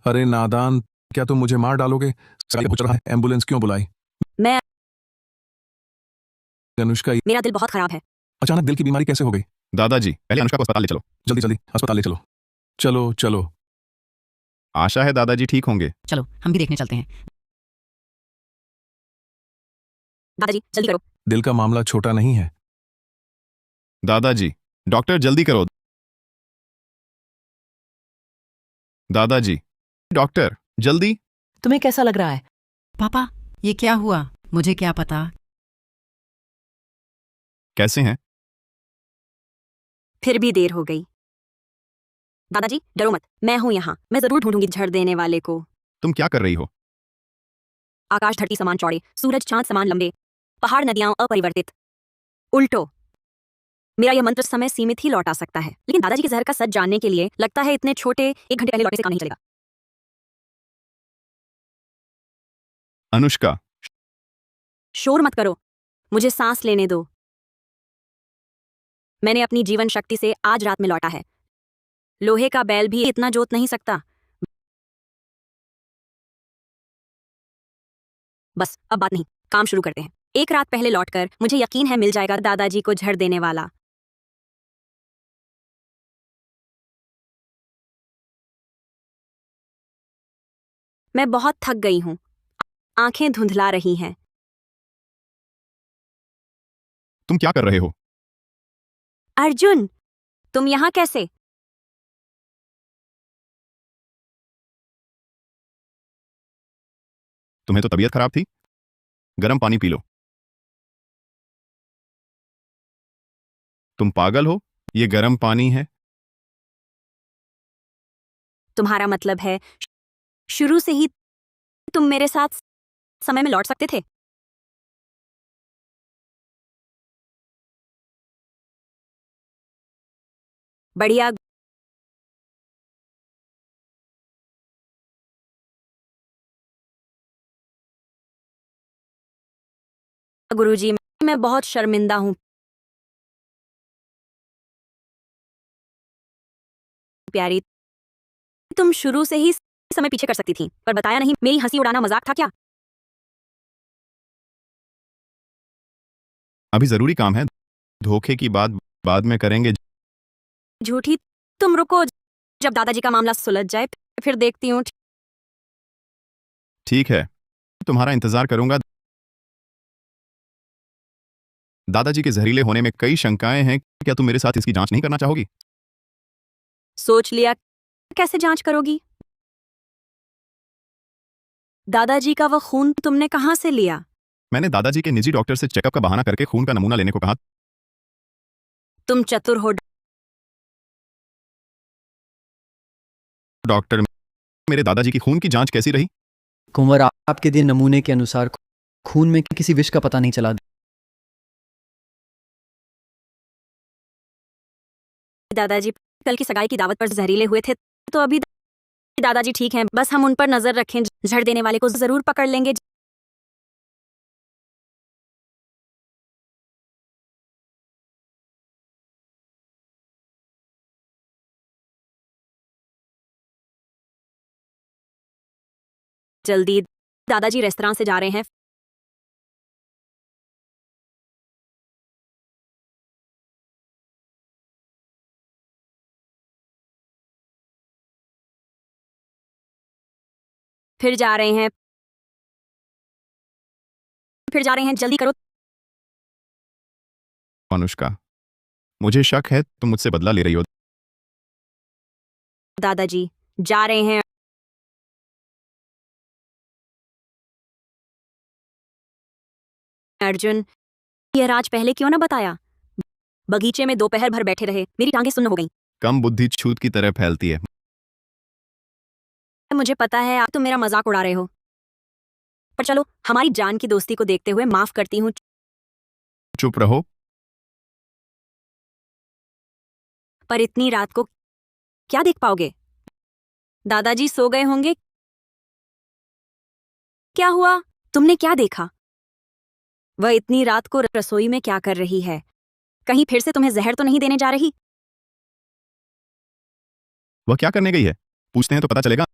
अरे नादान, क्या तुम मुझे मार डालोगे? सगाई पूछ रहा है, एम्बुलेंस क्यों बुलाई? मैं अनुष्का, मेरा दिल बहुत खराब है। अचानक दिल की बीमारी कैसे हो गई? दादाजी, पहले अनुष्का को अस्पताल ले चलो। जल्दी जल्दी अस्पताल ले चलो। चलो चलो। आशा है दादाजी ठीक होंगे। चलो हम भी देखने चलते हैं। दादाजी जल्दी करो। दिल का मामला छोटा नहीं है। दादाजी, डॉक्टर जल्दी करो। दादाजी, डॉक्टर जल्दी। तुम्हें कैसा लग रहा है? पापा, ये क्या हुआ? मुझे क्या पता। कैसे हैं? फिर भी देर हो गई। दादाजी डरो मत, मैं हूं यहाँ, मैं जरूर ढूंढूंगी झड़ देने वाले को। तुम क्या कर रही हो? आकाश धरती समान चौड़े, सूरज चांद समान लंबे, पहाड़ नदियां अपरिवर्तित। उल्टो। मेरा यह मंत्र समय सीमित ही लौटा सकता है, लेकिन दादाजी के जहर का सच जानने के लिए लगता है इतने छोटे 1 घंटे पहले लौटने से काम नहीं चलेगा। अनुष्का, शोर मत करो, मुझे सांस लेने दो। मैंने अपनी जीवन शक्ति से आज रात में लौटा है। लोहे का बैल भी इतना जोत नहीं सकता। बस अब बात नहीं, काम शुरू करते हैं। 1 रात पहले लौटकर मुझे यकीन है मिल जाएगा दादाजी को झड़ देने वाला। मैं बहुत थक गई हूं, आंखें धुंधला रही हैं। तुम क्या कर रहे हो? अर्जुन, तुम यहां कैसे? तुम्हें तो तबीयत खराब थी, गर्म पानी पी लो। तुम पागल हो, ये गर्म पानी है। तुम्हारा मतलब है शुरू से ही तुम मेरे साथ समय में लौट सकते थे? बढ़िया। गुरुजी, मैं बहुत शर्मिंदा हूं। प्यारी, तुम शुरू से ही समय पीछे कर सकती थी, पर बताया नहीं। मेरी हंसी उड़ाना मजाक था क्या? अभी जरूरी काम है, धोखे की बात बाद में करेंगे। झूठी, तुम रुको, जब दादाजी का मामला सुलझ जाए फिर देखती हूँ। ठीक है, तुम्हारा इंतजार करूंगा। दादाजी के जहरीले होने में कई शंकाएं हैं, क्या तुम मेरे साथ इसकी जांच नहीं करना चाहोगी? सोच लिया, कैसे जांच करोगी? दादाजी का वो खून तुमने कहां से लिया? मैंने दादाजी के निजी डॉक्टर से चेकअप का बहाना करके खून का नमूना लेने को कहा। तुम चतुर हो डॉक्टर। मेरे दादाजी की खून की जांच कैसी रही? कुंवर, आपके दिए नमूने के अनुसार खून में किसी विष का पता नहीं चला। दादाजी कल की सगाई की दावत पर जहरीले हुए थे, तो अभी दादाजी ठीक हैं, बस हम उन पर नजर रखें, झड़ देने वाले को जरूर पकड़ लेंगे। जल्दी, दादाजी रेस्तरां से जा रहे हैं। फिर जा रहे हैं, जल्दी करो। अनुष्का, मुझे शक है तुम मुझसे बदला ले रही हो। दादाजी जा रहे हैं। अर्जुन, यह राज पहले क्यों ना बताया? बगीचे में दोपहर भर बैठे रहे, मेरी टांगें सुन्न हो गईं। कम बुद्धि छूत की तरह फैलती है। मुझे पता है आप तुम मेरा मजाक उड़ा रहे हो, पर चलो हमारी जान की दोस्ती को देखते हुए माफ करती हूँ। चुप रहो। पर इतनी रात को क्या देख पाओगे? दादाजी सो गए होंगे। क्या हुआ? तुमने क्या देखा? वह इतनी रात को रसोई में क्या कर रही है? कहीं फिर से तुम्हें जहर तो नहीं देने जा रही? वह क्या करने गई है? पूछते हैं तो पता चलेगा।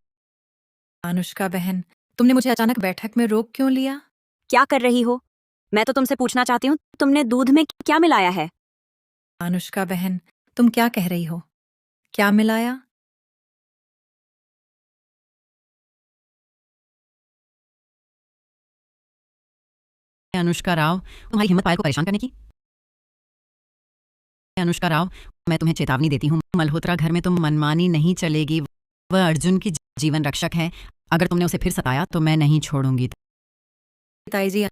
अनुष्का बहन, तुमने मुझे अचानक बैठक में रोक क्यों लिया? क्या कर रही हो? मैं तो तुमसे पूछना चाहती हूँ, तुमने दूध में क्या मिलाया है? अनुष्का बहन, तुम क्या कह रही हो? क्या मिलाया? अनुष्का राव, तुम्हारी हिम्मत पायल को परेशान करने की? अनुष्का राव, मैं तुम्हें चेतावनी देती हूँ, मल्होत्रा घर में तुम मनमानी नहीं चलेगी। वह अर्जुन की जीवन रक्षक है। अगर तुमने उसे फिर सताया तो मैं नहीं छोड़ूंगी। ताई जी,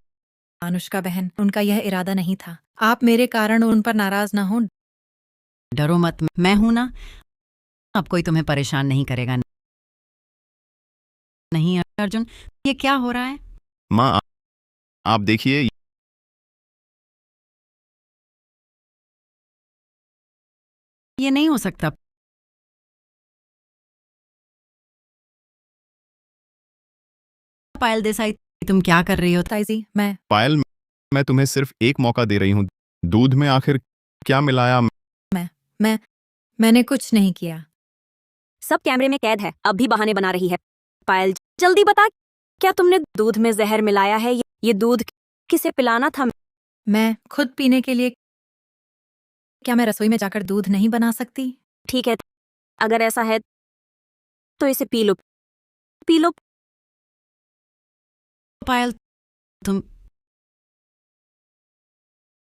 अनुष्का बहन, उनका यह इरादा नहीं था। आप मेरे कारण उन पर नाराज ना हो। डरो मत, मैं हूं ना। अब कोई तुम्हें परेशान नहीं करेगा। नहीं अर्जुन, ये क्या हो रहा है? माँ, आप देखिए। ये नहीं हो सकता। पायल देसाई, तुम क्या कर रही हो? ताई जी, मैं पायल, मैं तुम्हें सिर्फ एक मौका दे रही हूँ। दूध में आखिर क्या मिलाया? मैंने कुछ नहीं किया। सब कैमरे में कैद है, अब भी बहाने बना रही है। पायल, जल्दी बता, क्या तुमने दूध में जहर मिलाया है? ये दूध किसे पिलाना था? मैं खुद पीने के लिए। क्या मैं रसोई में जाकर दूध नहीं बना सकती? ठीक है, अगर ऐसा है तो इसे पी लो। P low. पायल, तुम।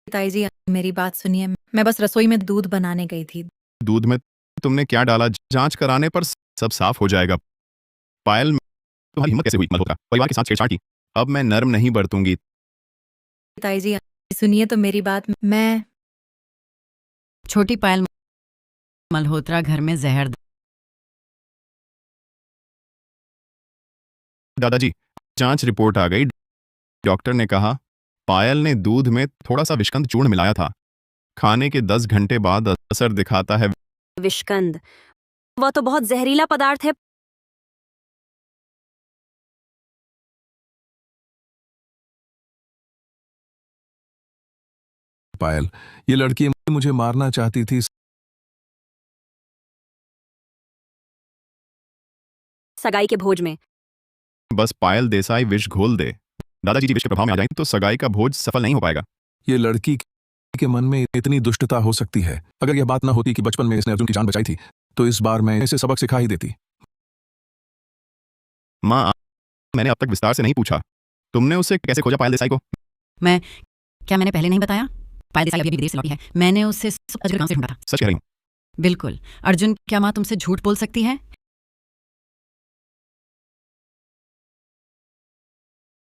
ताई जी, मेरी बात सुनिए। मैं बस रसोई में दूध बनाने गई थी। दूध में तुमने क्या डाला? जांच कराने पर सब साफ हो जाएगा। पायल, तुम्हारी हिम्मत कैसे हुई मल्होत्रा परिवार के साथ छेड़छाड़ की? अब मैं नर्म नहीं बरतूंगी। ताई जी, सुनिए तो मेरी बात। मैं छोटी पायल, मल्होत्रा घर में जहर। दादाजी, जांच रिपोर्ट आ गई। डॉक्टर ने कहा पायल ने दूध में थोड़ा सा विषकंद चूर्ण मिलाया था। खाने के 10 घंटे बाद असर दिखाता है। विषकंद? वह तो बहुत जहरीला पदार्थ है। पायल, ये लड़की मुझे मारना चाहती थी। सगाई के भोज में। बस पायल देसाई विष घोल दे। दादाजी जी विष के प्रभाव में आ जाएं तो सगाई का भोज सफल नहीं हो पाएगा। ये लड़की के मन में इतनी दुष्टता हो सकती है। अगर यह बात न होती कि बचपन में इसने अर्जुन की जान बचाई थी, तो इस बार मैं इसे सबक सिखा ही देती। माँ, मैंने अब तक विस्तार से नहीं पूछा। तुमने उसे कैसे खोजा, पायल देसाई को? क्या मैंने पहले नहीं बताया? पायल देसाई अभी विदेश से लौटी है। मैंने उसे अजगर गांव से ढूंढा था। सच कह रही हूँ? बिल्कुल। अर्जुन, क्या माँ तुमसे झूठ बोल सकती है?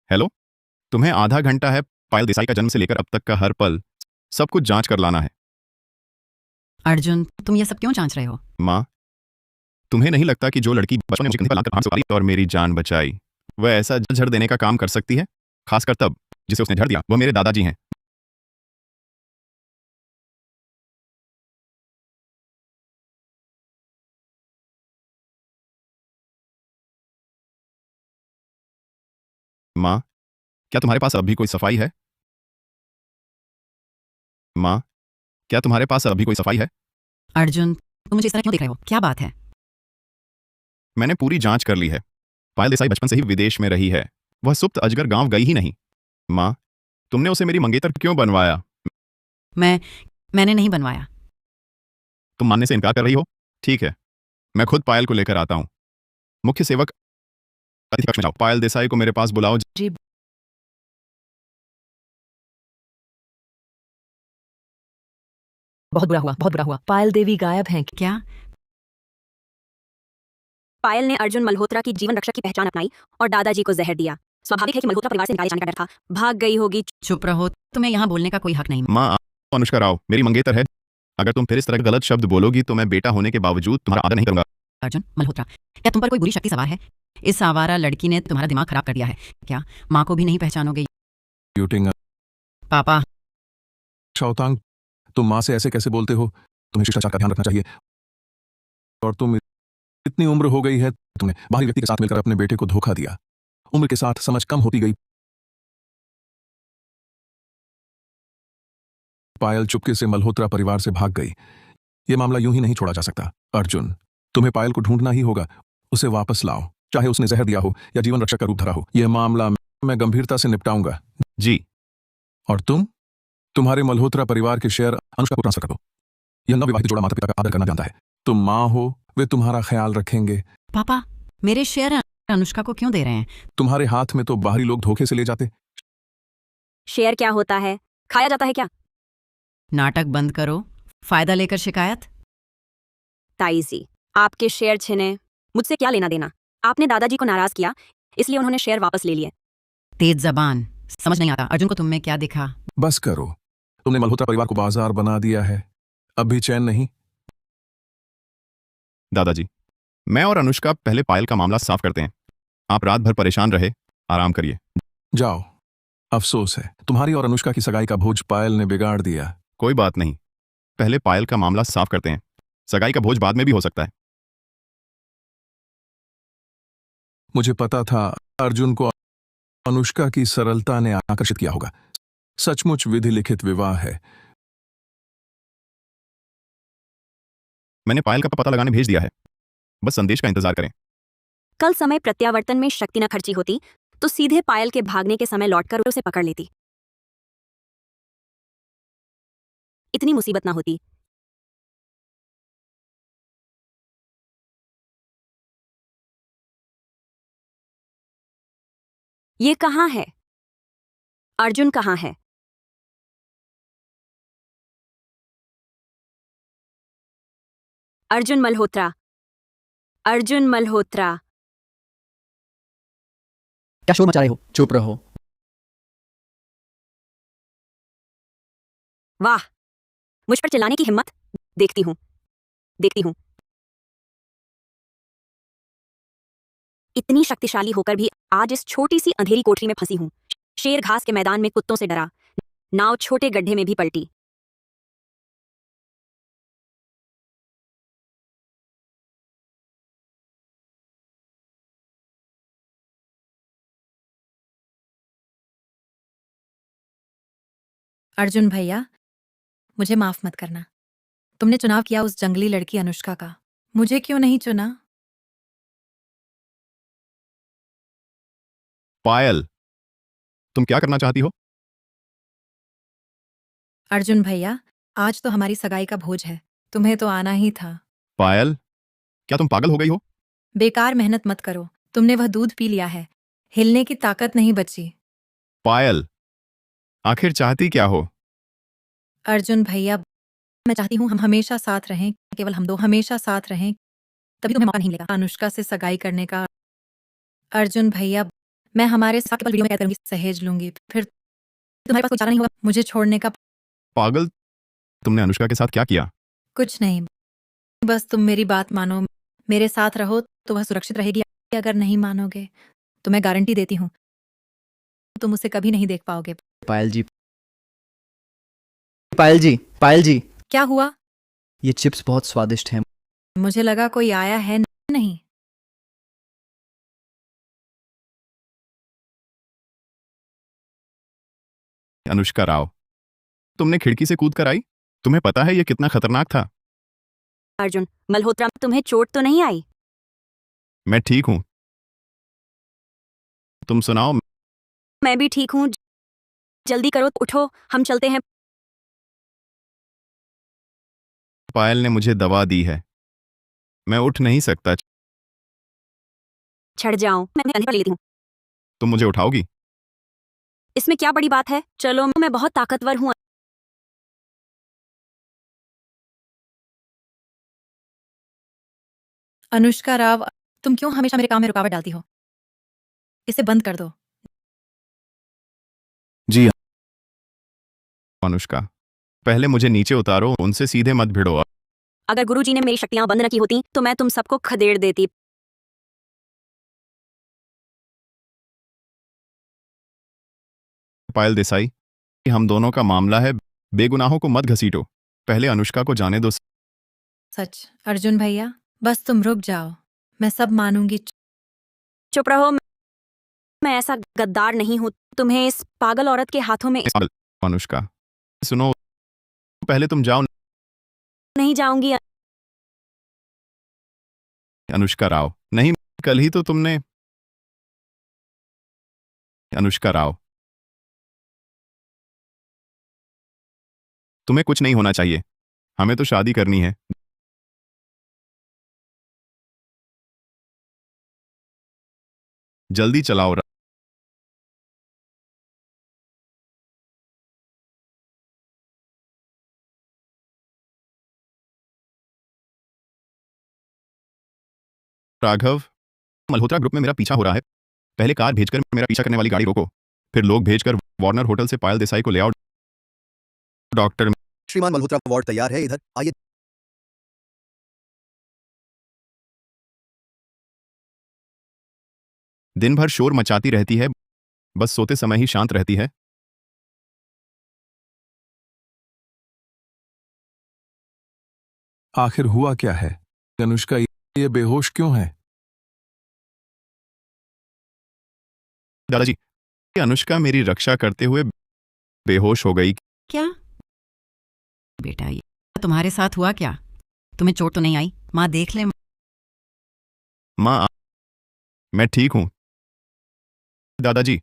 हेलो, तुम्हें आधा घंटा है पायल देसाई का जन्म से लेकर अब तक का हर पल सब कुछ जांच कर लाना है। अर्जुन, तुम ये सब क्यों जांच रहे हो? माँ, तुम्हें नहीं लगता कि जो लड़की बचपन में मुझे कंधे पर लाकर आंख से उतारी और मेरी जान बचाई, वह ऐसा झड़ देने का काम कर सकती है? खासकर तब जिसे उसने झड़ दिया वह मेरे दादाजी हैं। माँ, क्या तुम्हारे पास अभी कोई सफाई है? माँ, क्या तुम्हारे पास अभी कोई सफाई है? अर्जुन, तुम मुझे इस तरह क्यों देख रहे हो? क्या बात है? मैंने पूरी जांच कर ली है। पायल देसाई बचपन से ही विदेश में रही है। वह सुप्त अजगर गांव गई ही नहीं। माँ, तुमने उसे मेरी मंगेतर क्यों बनवाया? मैंने नहीं बनवाया। तुम मानने से इनकार कर रही हो? ठीक है, मैं खुद पायल को लेकर आता हूं। मुख्य सेवक अतिथि कक्ष में जाओ। पायल देसाई को मेरे पास बुलाओ। जी। बहुत बुरा हुआ, बहुत बुरा हुआ। पायल देवी गायब हैं क्या? पायल ने अर्जुन मल्होत्रा की जीवन रक्षक की पहचान अपनाई और दादाजी को जहर दिया। स्वाभाविक है कि मल्होत्रा परिवार से निकाले जाने का डर था। भाग गई होगी। चुप रहो, तुम्हें यहाँ बोलने का कोई हक नहीं। माँ, आप अनुष्का राव मेरी मंगेतर है। अगर तुम फिर इस तरह गलत शब्द बोलोगी तो मैं बेटा होने के बावजूद तुम्हारा आदर नहीं करूंगा। अर्जुन मल्होत्रा, क्या तुम पर कोई बुरी शक्ति सवार है? इस आवारा लड़की ने तुम्हारा दिमाग खराब कर दिया है। क्या माँ को भी नहीं पहचानोगे? यूटिंग पापा। शौतांग, तुम माँ से ऐसे कैसे बोलते हो? तुम्हें शिष्टाचार का ध्यान रखना चाहिए। और तुम इतनी उम्र हो गई है, तुमने बाहरी व्यक्ति के साथ मिलकर अपने बेटे को धोखा दिया। उम्र के साथ समझ कम होती गई। पायल चुपके से मल्होत्रा परिवार से भाग गई। यह मामला यूं ही नहीं छोड़ा जा सकता। अर्जुन, तुम्हें पायल को ढूंढना ही होगा। उसे वापस लाओ, चाहे उसने जहर दिया हो या जीवन रक्षक का रूप धरा हो। यह मामला मैं गंभीरता से निपटाऊंगा। जी। और तुम्हारे मल्होत्रा परिवार के शेयर अनुष्का को ट्रांसफर कर दो। यह नवविवाहित जोड़ा माता पिता का आदर करना जानता है। तुम माँ हो, वे तुम्हारा ख्याल रखेंगे। पापा, मेरे शेयर अनुष्का को क्यों दे रहे हैं? तुम्हारे हाथ में तो बाहरी लोग धोखे से ले जाते। शेयर क्या होता है? खाया जाता है क्या? नाटक बंद करो। फायदा लेकर शिकायत? ताई जी, आपके शेयर छिने, मुझसे क्या लेना देना? आपने दादाजी को नाराज किया, इसलिए उन्होंने शेयर वापस ले लिए। तेज जबान, समझ नहीं आता। अर्जुन को तुम में क्या दिखा? बस करो, तुमने मल्होत्रा परिवार को बाजार बना दिया है। अब भी चैन नहीं? दादाजी, मैं और अनुष्का पहले पायल का मामला साफ करते हैं। आप रात भर परेशान रहे, आराम करिए। जाओ। अफसोस है, तुम्हारी और अनुष्का की सगाई का भोज पायल ने बिगाड़ दिया। कोई बात नहीं, पहले पायल का मामला साफ करते हैं। सगाई का भोज बाद में भी हो सकता है। मुझे पता था अर्जुन को अनुष्का की सरलता ने आकर्षित किया होगा। सचमुच विधि लिखित विवाह है। मैंने पायल का पता लगाने भेज दिया है, बस संदेश का इंतजार करें। कल समय प्रत्यावर्तन में शक्ति न खर्ची होती तो सीधे पायल के भागने के समय लौटकर उसे पकड़ लेती। इतनी मुसीबत ना होती। ये कहाँ है? अर्जुन कहाँ है? अर्जुन मल्होत्रा, अर्जुन मल्होत्रा। क्या शोर मचा रहे हो? चुप रहो। वाह, मुझ पर चिल्लाने की हिम्मत। देखती हूं, देखती हूं। इतनी शक्तिशाली होकर भी आज इस छोटी सी अंधेरी कोठरी में फंसी हूं। शेर घास के मैदान में कुत्तों से डरा, नाव छोटे गड्ढे में भी पलटी। अर्जुन भैया, मुझे माफ मत करना। तुमने चुनाव किया उस जंगली लड़की अनुष्का का, मुझे क्यों नहीं चुना? पायल, तुम क्या करना चाहती हो? अर्जुन भैया, आज तो हमारी सगाई का भोज है, तुम्हें तो आना ही था। पायल, क्या तुम पागल हो गई हो? बेकार मेहनत मत करो, तुमने वह दूध पी लिया है, हिलने की ताकत नहीं बची। पायल, आखिर चाहती क्या हो? अर्जुन भैया, मैं चाहती हूँ हम हमेशा साथ रहें, केवल हम दो हमेशा साथ रहें, तभी तुम्हें मौका नहीं मिलेगा अनुष्का से सगाई करने का। अर्जुन भैया, मैं हमारे साथ केवल वीडियो में कैद करूंगी, सहेज लूंगी, फिर तुम्हारे पास कोई चारा नहीं होगा मुझे छोड़ने का। पागल, तुमने अनुष्का के साथ क्या किया? कुछ नहीं, बस तुम मेरी बात मानो, मेरे साथ रहो तो वह सुरक्षित रहेगी। अगर नहीं मानोगे तो मैं गारंटी देती हूँ तुम उसे कभी नहीं देख पाओगे। पायल जी, पायल जी, पायल जी। क्या हुआ? ये चिप्स बहुत स्वादिष्ट हैं। मुझे लगा कोई आया है। नहीं। अनुष्का राव, तुमने खिड़की से कूद कर आई? तुम्हें पता है यह कितना खतरनाक था? अर्जुन मल्होत्रा, तुम्हें चोट तो नहीं आई? मैं ठीक हूं, तुम सुनाओ। मैं भी ठीक हूं। जल्दी करो, उठो, हम चलते हैं। पायल ने मुझे दवा दी है, मैं उठ नहीं सकता। चढ़ जाऊं, मैं कंधे पर ले लेती हूँ। तुम मुझे उठाओगी? इसमें क्या बड़ी बात है? चलो, मैं बहुत ताकतवर हूँ। अनुष्का राव, तुम क्यों हमेशा मेरे काम में रुकावट डालती हो? इसे बंद कर दो। जी अनुष्का, पहले मुझे नीचे उतारो, उनसे सीधे मत भिड़ो। अगर गुरुजी ने मेरी शक्तियां बंद न की होती तो मैं तुम सबको खदेड़ देती। पायल देसाई, हम दोनों का मामला है, बेगुनाहों को मत घसीटो। पहले अनुष्का को जाने दो। सच, अर्जुन भैया, बस तुम रुक जाओ, मैं सब मानूंगी। चुप रहो, मैं ऐसा गद्दार नहीं हूँ। तुम्हें इस पागल औरत के हाथों में अनुष्का सुनो, पहले तुम जाओ। नहीं जाऊंगी। अनुष्का राव, नहीं, कल ही तो तुमने। अनुष्का राव, तुम्हें कुछ नहीं होना चाहिए, हमें तो शादी करनी है। जल्दी चलाओ। राघव, मल्होत्रा ग्रुप में मेरा पीछा हो रहा है। पहले कार भेजकर मेरा पीछा करने वाली गाड़ी रोको, फिर लोग भेजकर वार्नर होटल से पायल देसाई को ले आओ। डॉक्टर, श्रीमान मल्होत्रा, वार्ड तैयार है, इधर आइए। दिन भर शोर मचाती रहती है, बस सोते समय ही शांत रहती है। आखिर हुआ क्या है? अनुष्का ये बेहोश क्यों है? दादाजी, अनुष्का मेरी रक्षा करते हुए बेहोश हो गई। क्या बेटा, ये तुम्हारे साथ हुआ क्या? तुम्हें चोट तो नहीं आई? माँ देख ले। माँ, मैं ठीक हूं। दादाजी,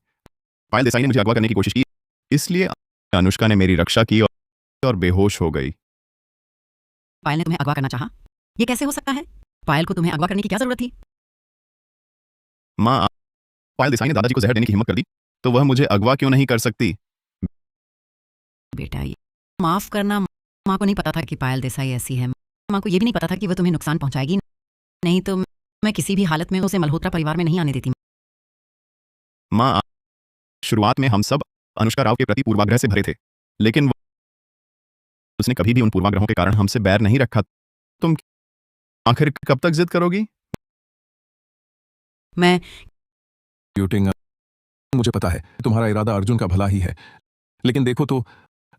पायल देसाई ने मुझे अगवा करने की कोशिश की, इसलिए अनुष्का ने मेरी रक्षा की और बेहोश हो गई। पायल ने तुम्हें अगवा करना चाहा? ये कैसे हो सकता है? पायल को तुम्हें अगवा करने की क्या जरूरत थी? माँ, पायल देसाई ने दादाजी को जहर देने की हिम्मत कर दी, तो वह मुझे अगवा क्यों नहीं कर सकती? बेटा, ये माफ करना, माँ को नहीं पता था कि पायल देसाई ऐसी है। माँ को ये भी नहीं पता था कि वह तुम्हें नुकसान पहुंचाएगी। नहीं तो मैं किसी भी हालत में उसे मल्होत्रा परिवार में नहीं आने देती। माँ, शुरुआत में हम सब अनुष्का राव के प्रति पूर्वाग्रह से भरे थे, लेकिन उसने कभी भी उन पूर्वाग्रहों के कारण हमसे बैर नहीं रखा। तुम आखिर कब तक जिद करोगी? मैं शूटिंग, मुझे पता है तुम्हारा इरादा अर्जुन का भला ही है, लेकिन देखो तो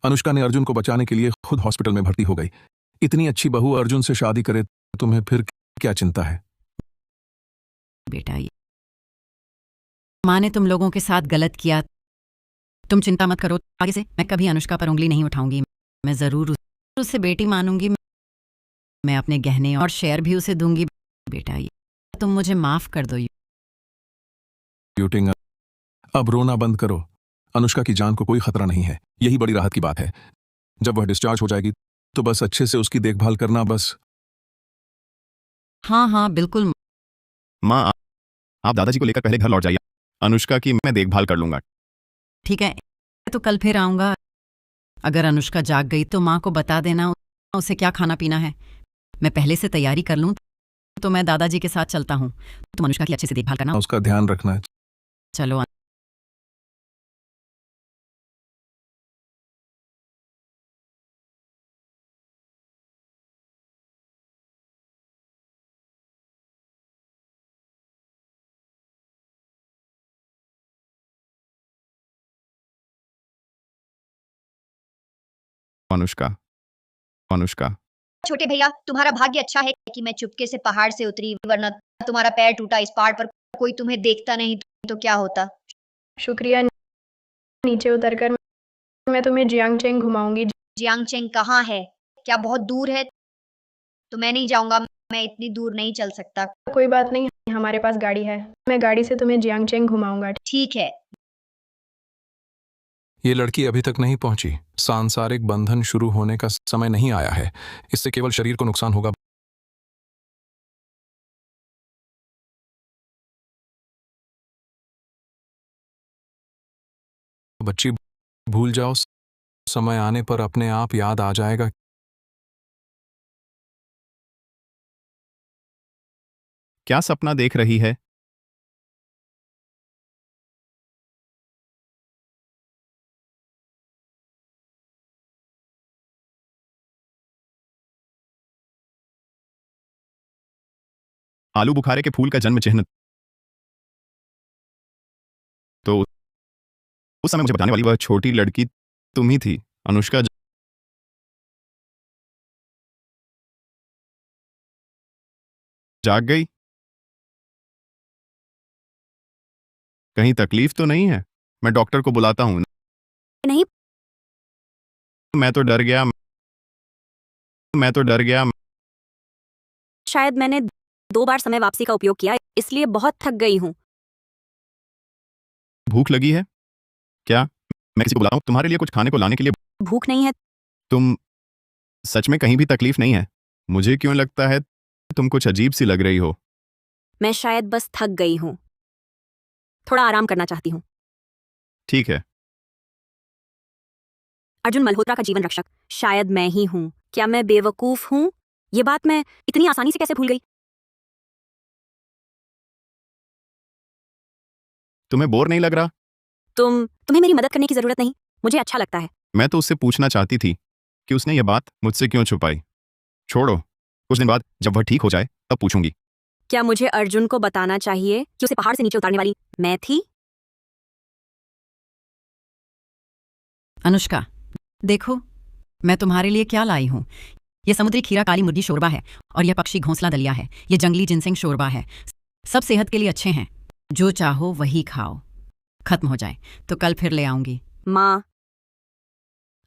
अनुष्का ने अर्जुन को बचाने के लिए खुद हॉस्पिटल में भर्ती हो गई। इतनी अच्छी बहू अर्जुन से शादी करे, तुम्हें फिर क्या चिंता है? बेटा, ये माँ ने तुम लोगों के साथ गलत किया, तुम चिंता मत करो। आगे से मैं कभी अनुष्का पर उंगली नहीं उठाऊंगी। मैं जरूर उसे बेटी मानूंगी। मैं अपने गहने और शेयर भी उसे दूंगी। बेटा, ये तुम मुझे माफ कर दो। शूटिंग, अब रोना बंद करो। अनुष्का की जान को कोई खतरा नहीं है, यही बड़ी राहत की बात है। जब वह डिस्चार्ज हो जाएगी तो बस अच्छे से उसकी देखभाल करना, बस। हाँ हाँ बिल्कुल। माँ, आप दादाजी को लेकर पहले घर लौट जाइए, अनुष्का की मैं देखभाल कर लूंगा। ठीक है, तो कल फिर आऊंगा। अगर अनुष्का जाग गई तो माँ को बता देना उसे क्या खाना पीना है। मैं पहले से तैयारी कर लूं तो मैं दादाजी के साथ चलता हूँ। तुम अनुष्का की अच्छे से देखभाल करना, उसका ध्यान रखना। चलो। अनुष्का, अनुष्का, छोटे भैया, तुम्हारा भाग्य अच्छा है कि मैं चुपके से पहाड़ से उतरी, वरना तुम्हारा पैर टूटा। इस पहाड़ पर कोई तुम्हें देखता नहीं तो क्या होता। शुक्रिया। नीचे उतरकर मैं तुम्हें जियांगचेंग घुमाऊंगी। जियांगचेंग कहाँ है? क्या बहुत दूर है? तो मैं नहीं जाऊंगा, मैं इतनी दूर नहीं चल सकता। कोई बात नहीं, हमारे पास गाड़ी है, मैं गाड़ी से तुम्हें जियांगचेंग घुमाऊंगा। ठीक है। ये लड़की अभी तक नहीं पहुंची। सांसारिक बंधन शुरू होने का समय नहीं आया है, इससे केवल शरीर को नुकसान होगा। बच्ची, भूल जाओ, समय आने पर अपने आप याद आ जाएगा। क्या सपना देख रही है? आलू बुखारे के फूल का जन्म चिन्ह। तो उस समय मुझे बताने वाली वह छोटी लड़की तुम ही थी, अनुष्का। जाग गई? कहीं तकलीफ तो नहीं है? मैं डॉक्टर को बुलाता हूं। नहीं। मैं तो डर गया। शायद मैंने 2 बार समय वापसी का उपयोग किया, इसलिए बहुत थक गई हूँ। भूख लगी है क्या? मैं किसी को बुलाता हूं तुम्हारे लिए कुछ खाने को लाने के लिए। भूख नहीं है। तुम सच में कहीं भी तकलीफ नहीं है? मुझे क्यों लगता है तुम कुछ अजीब सी लग रही हो। मैं शायद बस थक गई हूँ, थोड़ा आराम करना चाहती हूँ। ठीक है। अर्जुन मल्होत्रा का जीवन रक्षक शायद मैं ही हूँ। क्या मैं बेवकूफ हूँ? ये बात मैं इतनी आसानी से कैसे भूल गई? तुम्हें बोर नहीं लग रहा? तुम्हें मेरी मदद करने की जरूरत नहीं, मुझे अच्छा लगता है। मैं तो उससे पूछना चाहती थी कि उसने यह बात मुझसे क्यों छुपाई। छोड़ो, कुछ दिन बाद जब वह ठीक हो जाए तब पूछूंगी। क्या मुझे अर्जुन को बताना चाहिए कि उसे पहाड़ से नीचे उतारने वाली मैं थी? अनुष्का, देखो मैं तुम्हारे लिए क्या लाई हूं। यह समुद्री खीरा काली मुर्गी शोरबा है और यह पक्षी घोंसला दलिया है। यह जंगली जिनसेंग शोरबा है। सब सेहत के लिए अच्छे हैं। जो चाहो वही खाओ। खत्म हो जाए तो कल फिर ले आऊंगी। माँ,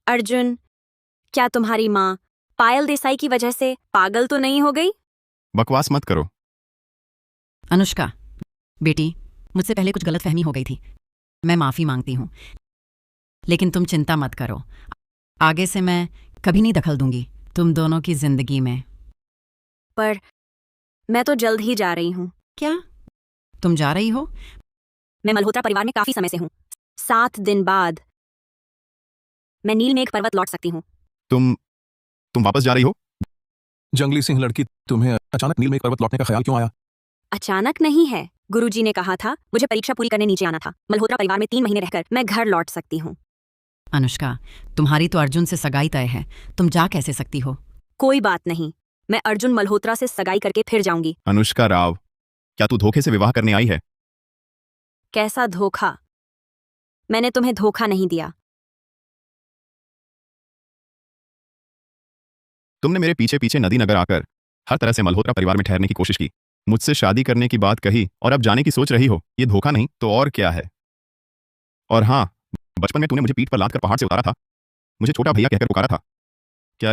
अर्जुन, क्या तुम्हारी माँ पायल देसाई की वजह से पागल तो नहीं हो गई? बकवास मत करो। अनुष्का बेटी, मुझसे पहले कुछ गलतफहमी हो गई थी, मैं माफी मांगती हूं। लेकिन तुम चिंता मत करो, आगे से मैं कभी नहीं दखल दूंगी तुम दोनों की जिंदगी में। पर मैं तो जल्द ही जा रही हूं। क्या तुम जा रही हो? मैं मल्होत्रा परिवार में काफी समय से हूं। 7 दिन बाद मैं नीलमेघ पर्वत लौट सकती हूँ। तुम वापस जा रही हो? जंगली सिंह लड़की, तुम्हें अचानक नीलमेघ पर्वत लौटने का ख्याल क्यों आया? अचानक नहीं है, गुरुजी ने कहा था मुझे परीक्षा पूरी करने नीचे आना था। मल्होत्रा परिवार में 3 महीने रहकर मैं घर लौट सकती हूँ। अनुष्का, तुम्हारी तो अर्जुन से सगाई तय है, तुम जा कैसे सकती हो? कोई बात नहीं, मैं अर्जुन मल्होत्रा से सगाई करके फिर जाऊंगी। अनुष्का राव, क्या तू धोखे से विवाह करने आई है? कैसा धोखा? मैंने तुम्हें धोखा नहीं दिया। तुमने मेरे पीछे पीछे नदी नगर आकर हर तरह से मल्होत्रा परिवार में ठहरने की कोशिश की, मुझसे शादी करने की बात कही और अब जाने की सोच रही हो। ये धोखा नहीं तो और क्या है? और हाँ, बचपन में तूने मुझे पीठ पर लादकर पहाड़ से उतारा था, मुझे छोटा भैया कहकर पुकारा था। क्या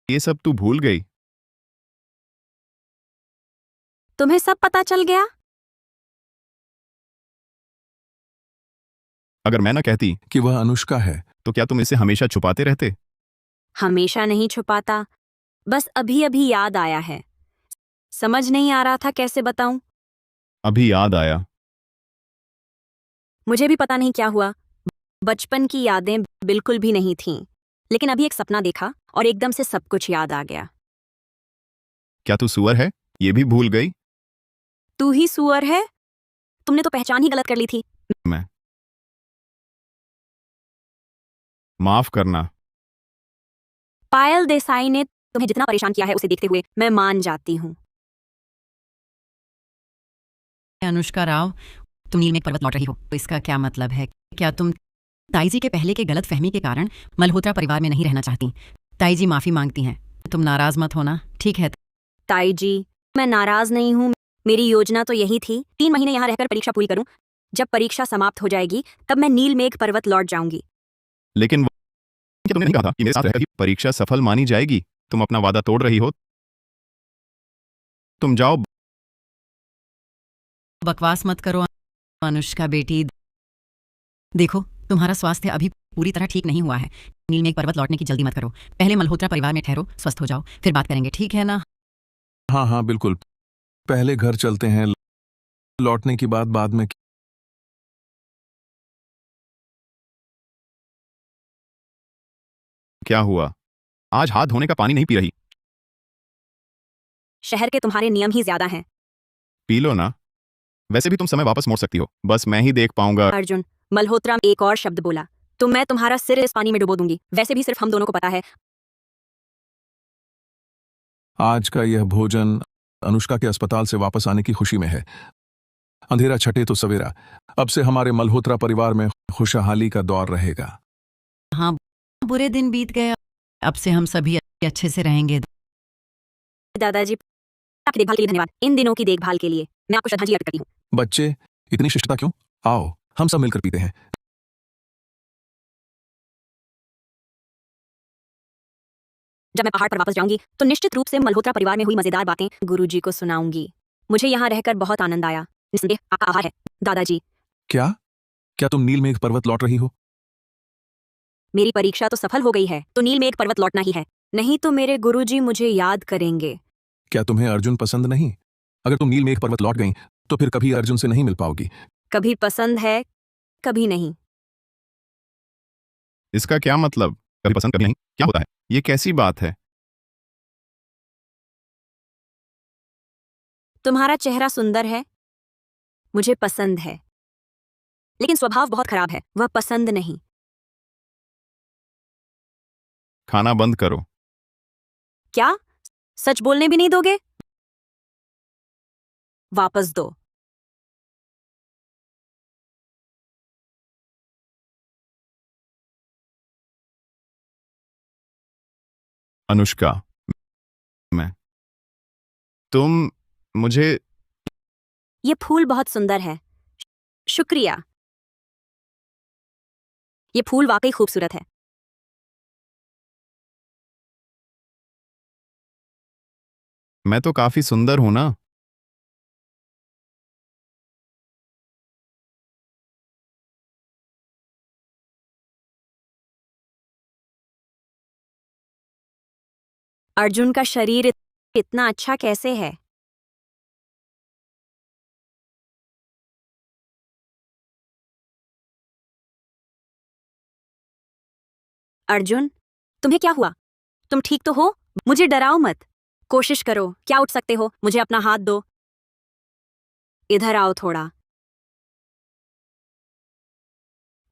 ये सब तू भूल गई? तुम्हें सब पता चल गया? अगर मैं न कहती कि वह अनुष्का है तो क्या तुम इसे हमेशा छुपाते रहते? हमेशा नहीं छुपाता, बस अभी अभी याद आया है। समझ नहीं आ रहा था कैसे बताऊं। अभी याद आया? मुझे भी पता नहीं क्या हुआ। बचपन की यादें बिल्कुल भी नहीं थीं, लेकिन अभी एक सपना देखा और एकदम से सब कुछ याद आ गया। क्या तू सुअर है? ये भी भूल गई? तू ही सुअर है? तुमने तो पहचान ही गलत कर ली थी। मैं माफ करना। पायल देसाई ने तुम्हें जितना परेशान किया है उसे देखते हुए मैं मान जाती हूँ। अनुष्का राव, तुम नीलमेघ पर्वत लौट रही हो तो इसका क्या मतलब है? क्या तुम ताईजी के पहले के गलत फहमी के कारण मल्होत्रा परिवार में नहीं रहना चाहती? ताईजी माफी मांगती हैं, तुम नाराज मत होना, ठीक है? ताईजी, मैं नाराज नहीं हूँ। मेरी योजना तो यही थी, 3 महीने यहाँ रहकर परीक्षा पूरी करूं। जब परीक्षा समाप्त हो जाएगी तब मैं नीलमेघ पर्वत लौट जाऊंगी। लेकिन क्या तुमने नहीं कहा था कि मेरे साथ रहकर ही परीक्षा सफल मानी जाएगी? तुम अपना वादा तोड़ रही हो। तुम जाओ। बकवास मत करो अनुष्का बेटी। देखो, तुम्हारा स्वास्थ्य अभी पूरी तरह ठीक नहीं हुआ है। नीलमेघ पर्वत लौटने की जल्दी मत करो, पहले मल्होत्रा परिवार में ठहरो, स्वस्थ हो जाओ, फिर बात करेंगे, ठीक है ना? हाँ हाँ बिल्कुल, पहले घर चलते हैं, लौटने की बात बाद में। क्या हुआ? आज हाथ धोने का पानी नहीं पी रही? शहर के तुम्हारे नियम ही ज्यादा हैं। पी लो ना। वैसे भी तुम समय वापस मोड़ सकती हो, बस मैं ही देख पाऊंगा। अर्जुन, मल्होत्रा एक और शब्द बोला तो मैं तुम्हारा सिर इस पानी में डुबो दूंगी। वैसे भी सिर्फ हम दोनों को पता है। आज का यह भोजन अनुष्का के अस्पताल से वापस आने की खुशी में है। अंधेरा छटे तो सवेरा। अब से हमारे मल्होत्रा परिवार में खुशहाली का दौर रहेगा। हाँ, बुरे दिन बीत गए, अब से हम सभी अच्छे से रहेंगे। दादाजी, आपकी देखभाल के लिए धन्यवाद। इन दिनों की देखभाल के लिए मैं आपको श्रद्धांजलि अर्पित करती हूँ। बच्चे, इतनी शिष्टता क्यों? आओ हम सब मिलकर पीते हैं। जब मैं पहाड़ पर वापस जाऊंगी तो निश्चित रूप से मल्होत्रा परिवार में हुई मजेदार बातें गुरुजी को सुनाऊंगी। मुझे यहाँ रहकर बहुत आनंद आया। निस्संदेह आपका आभार है दादाजी। क्या क्या तुम नीलमेघ पर्वत लौट रही हो? मेरी परीक्षा तो सफल हो गई है तो नीलमेघ पर्वत लौटना ही है। नहीं तो मेरे गुरुजी मुझे याद करेंगे। क्या तुम्हें अर्जुन पसंद नहीं? अगर तुम नीलमेघ पर्वत लौट गई तो फिर कभी अर्जुन से नहीं मिल पाओगी। कभी पसंद है, कभी नहीं। इसका क्या मतलब? कभी पसंद कभी नहीं? क्या होता है? ये कैसी बात है? तुम्हारा चेहरा सुंदर है, मुझे पसंद है, लेकिन स्वभाव बहुत खराब है, वह पसंद नहीं। खाना बंद करो। क्या सच बोलने भी नहीं दोगे? वापस दो। अनुष्का, मैं तुम मुझे ये फूल बहुत सुंदर है। शुक्रिया। ये फूल वाकई खूबसूरत है। मैं तो काफी सुंदर हूं ना। अर्जुन का शरीर इतना अच्छा कैसे है? अर्जुन, तुम्हें क्या हुआ? तुम ठीक तो हो? मुझे डराओ मत। कोशिश करो, क्या उठ सकते हो? मुझे अपना हाथ दो। इधर आओ थोड़ा।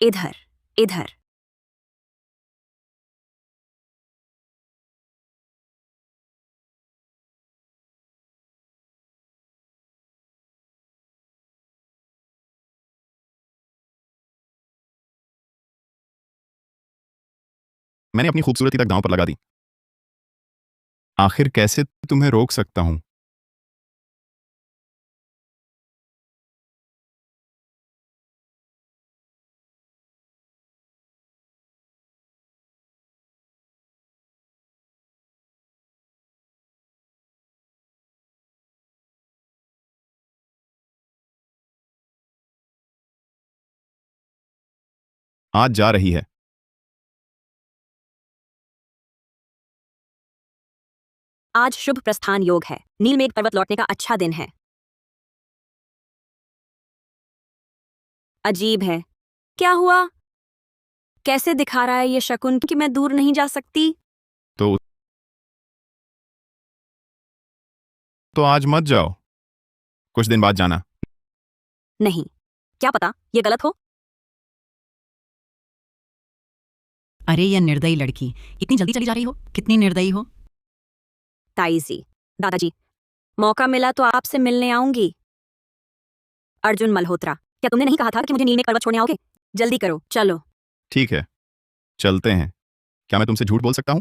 इधर, इधर। मैंने अपनी खूबसूरती तक दांव पर लगा दी। आखिर कैसे तुम्हें रोक सकता हूं? आज जा रही है। आज शुभ प्रस्थान योग है। नीलमेघ पर्वत लौटने का अच्छा दिन है। अजीब है। क्या हुआ? कैसे दिखा रहा है ये शकुन कि मैं दूर नहीं जा सकती? तो आज मत जाओ, कुछ दिन बाद जाना। नहीं, क्या पता ये गलत हो। अरे यह निर्दयी लड़की, इतनी जल्दी चली जा रही हो? कितनी निर्दयी हो। ताई जी, दादाजी, मौका मिला तो आपसे मिलने आऊंगी। अर्जुन मल्होत्रा, क्या तुमने नहीं कहा था कि मुझे नीलमेघ पर्वत छोड़ने आओगे? जल्दी करो, चलो। ठीक है, चलते हैं। क्या मैं तुमसे झूठ बोल सकता हूं?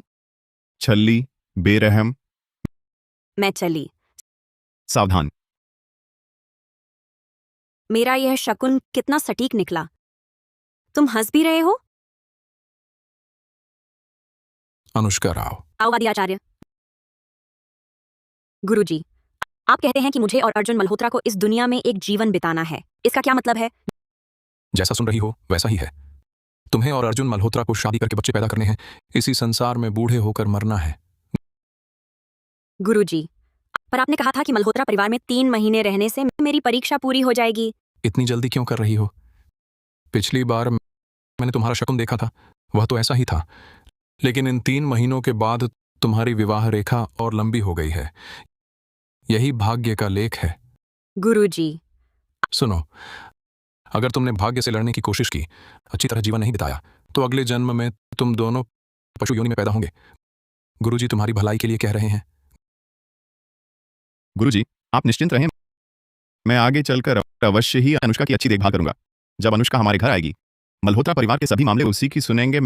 छल्ली, बेरहम। मैं चली। सावधान। मेरा यह शकुन कितना सटीक निकला। तुम हंस भी रहे हो? अनुष्का राव। आओवादी आचार्य। गुरुजी, आप कहते हैं कि मुझे और अर्जुन मल्होत्रा को इस दुनिया में एक जीवन बिताना है। इसका क्या मतलब है? जैसा सुन रही हो वैसा ही है। तुम्हें और अर्जुन मल्होत्रा को शादी करके बच्चे पैदा करने हैं। इसी संसार में बूढ़े होकर मरना है। गुरुजी, पर आपने कहा था कि मल्होत्रा परिवार में 3 महीने रहने से मेरी परीक्षा पूरी हो जाएगी। इतनी जल्दी क्यों कर रही हो? पिछली बार मैंने तुम्हारा शकुन देखा था, वह तो ऐसा ही था। लेकिन इन 3 महीनों के बाद तुम्हारी विवाह रेखा और लंबी हो गई है। यही भाग्य का लेख है। गुरुजी, सुनो, अगर तुमने भाग्य से लड़ने की कोशिश की, अच्छी तरह जीवन नहीं बिताया, तो अगले जन्म में तुम दोनों पशु योनि में पैदा होंगे। गुरुजी तुम्हारी भलाई के लिए कह रहे हैं। गुरुजी, आप निश्चिंत रहें। मैं आगे चलकर अवश्य ही अनुष्का की अच्छी देखभाल करूंगा। जब अनुष्का हमारे घर आएगी, मल्होत्रा परिवार के सभी मामले उसी की सुनेंगे।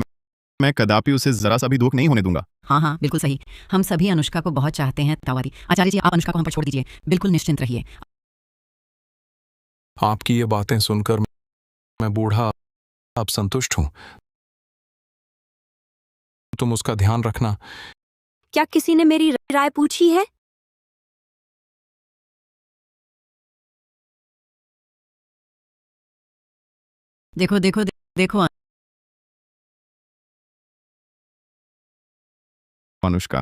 मैं कदापि उसे जरा सा भी दुख नहीं होने दूंगा। हाँ हाँ, बिल्कुल सही। हम सभी अनुष्का को बहुत चाहते हैं। तावारी आचार्य जी, आप अनुष्का को हम पर छोड़ दीजिए। बिल्कुल निश्चिंत रहिए। आपकी ये बातें सुनकर मैं बूढ़ा अब संतुष्ट हूं। तुम उसका ध्यान रखना। क्या किसी ने मेरी राय पूछी है? देखो देखो देखो अनुष्का,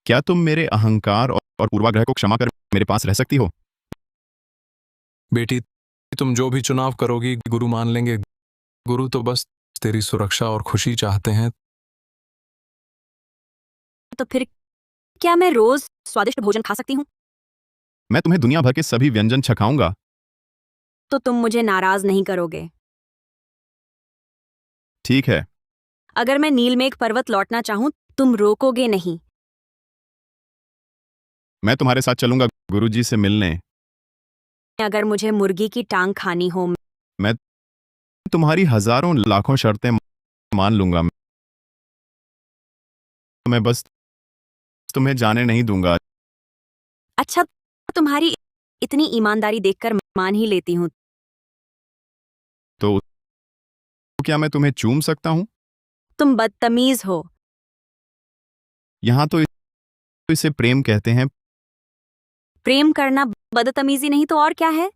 क्या तुम मेरे अहंकार और पूर्वाग्रह को क्षमा कर मेरे पास रह सकती हो? बेटी, तुम जो भी चुनाव करोगी गुरु मान लेंगे। गुरु तो बस तेरी सुरक्षा और खुशी चाहते हैं। तो फिर क्या मैं रोज स्वादिष्ट भोजन खा सकती हूँ? मैं तुम्हें दुनिया भर के सभी व्यंजन छकाऊंगा। तो तुम मुझे नाराज नहीं करोगे? ठीक है। अगर मैं नीलमेघ पर्वत लौटना चाहूं, तुम रोकोगे नहीं? मैं तुम्हारे साथ चलूंगा गुरुजी से मिलने। अगर मुझे मुर्गी की टांग खानी हो? मैं तुम्हारी हजारों लाखों शर्तें मान लूंगा। मैं बस तुम्हें जाने नहीं दूंगा। अच्छा, तुम्हारी इतनी ईमानदारी देखकर मान ही लेती हूँ। तो क्या मैं तुम्हें चूम सकता हूं? तुम बदतमीज हो। यहां तो इसे प्रेम कहते हैं। प्रेम करना बदतमीजी नहीं तो और क्या है?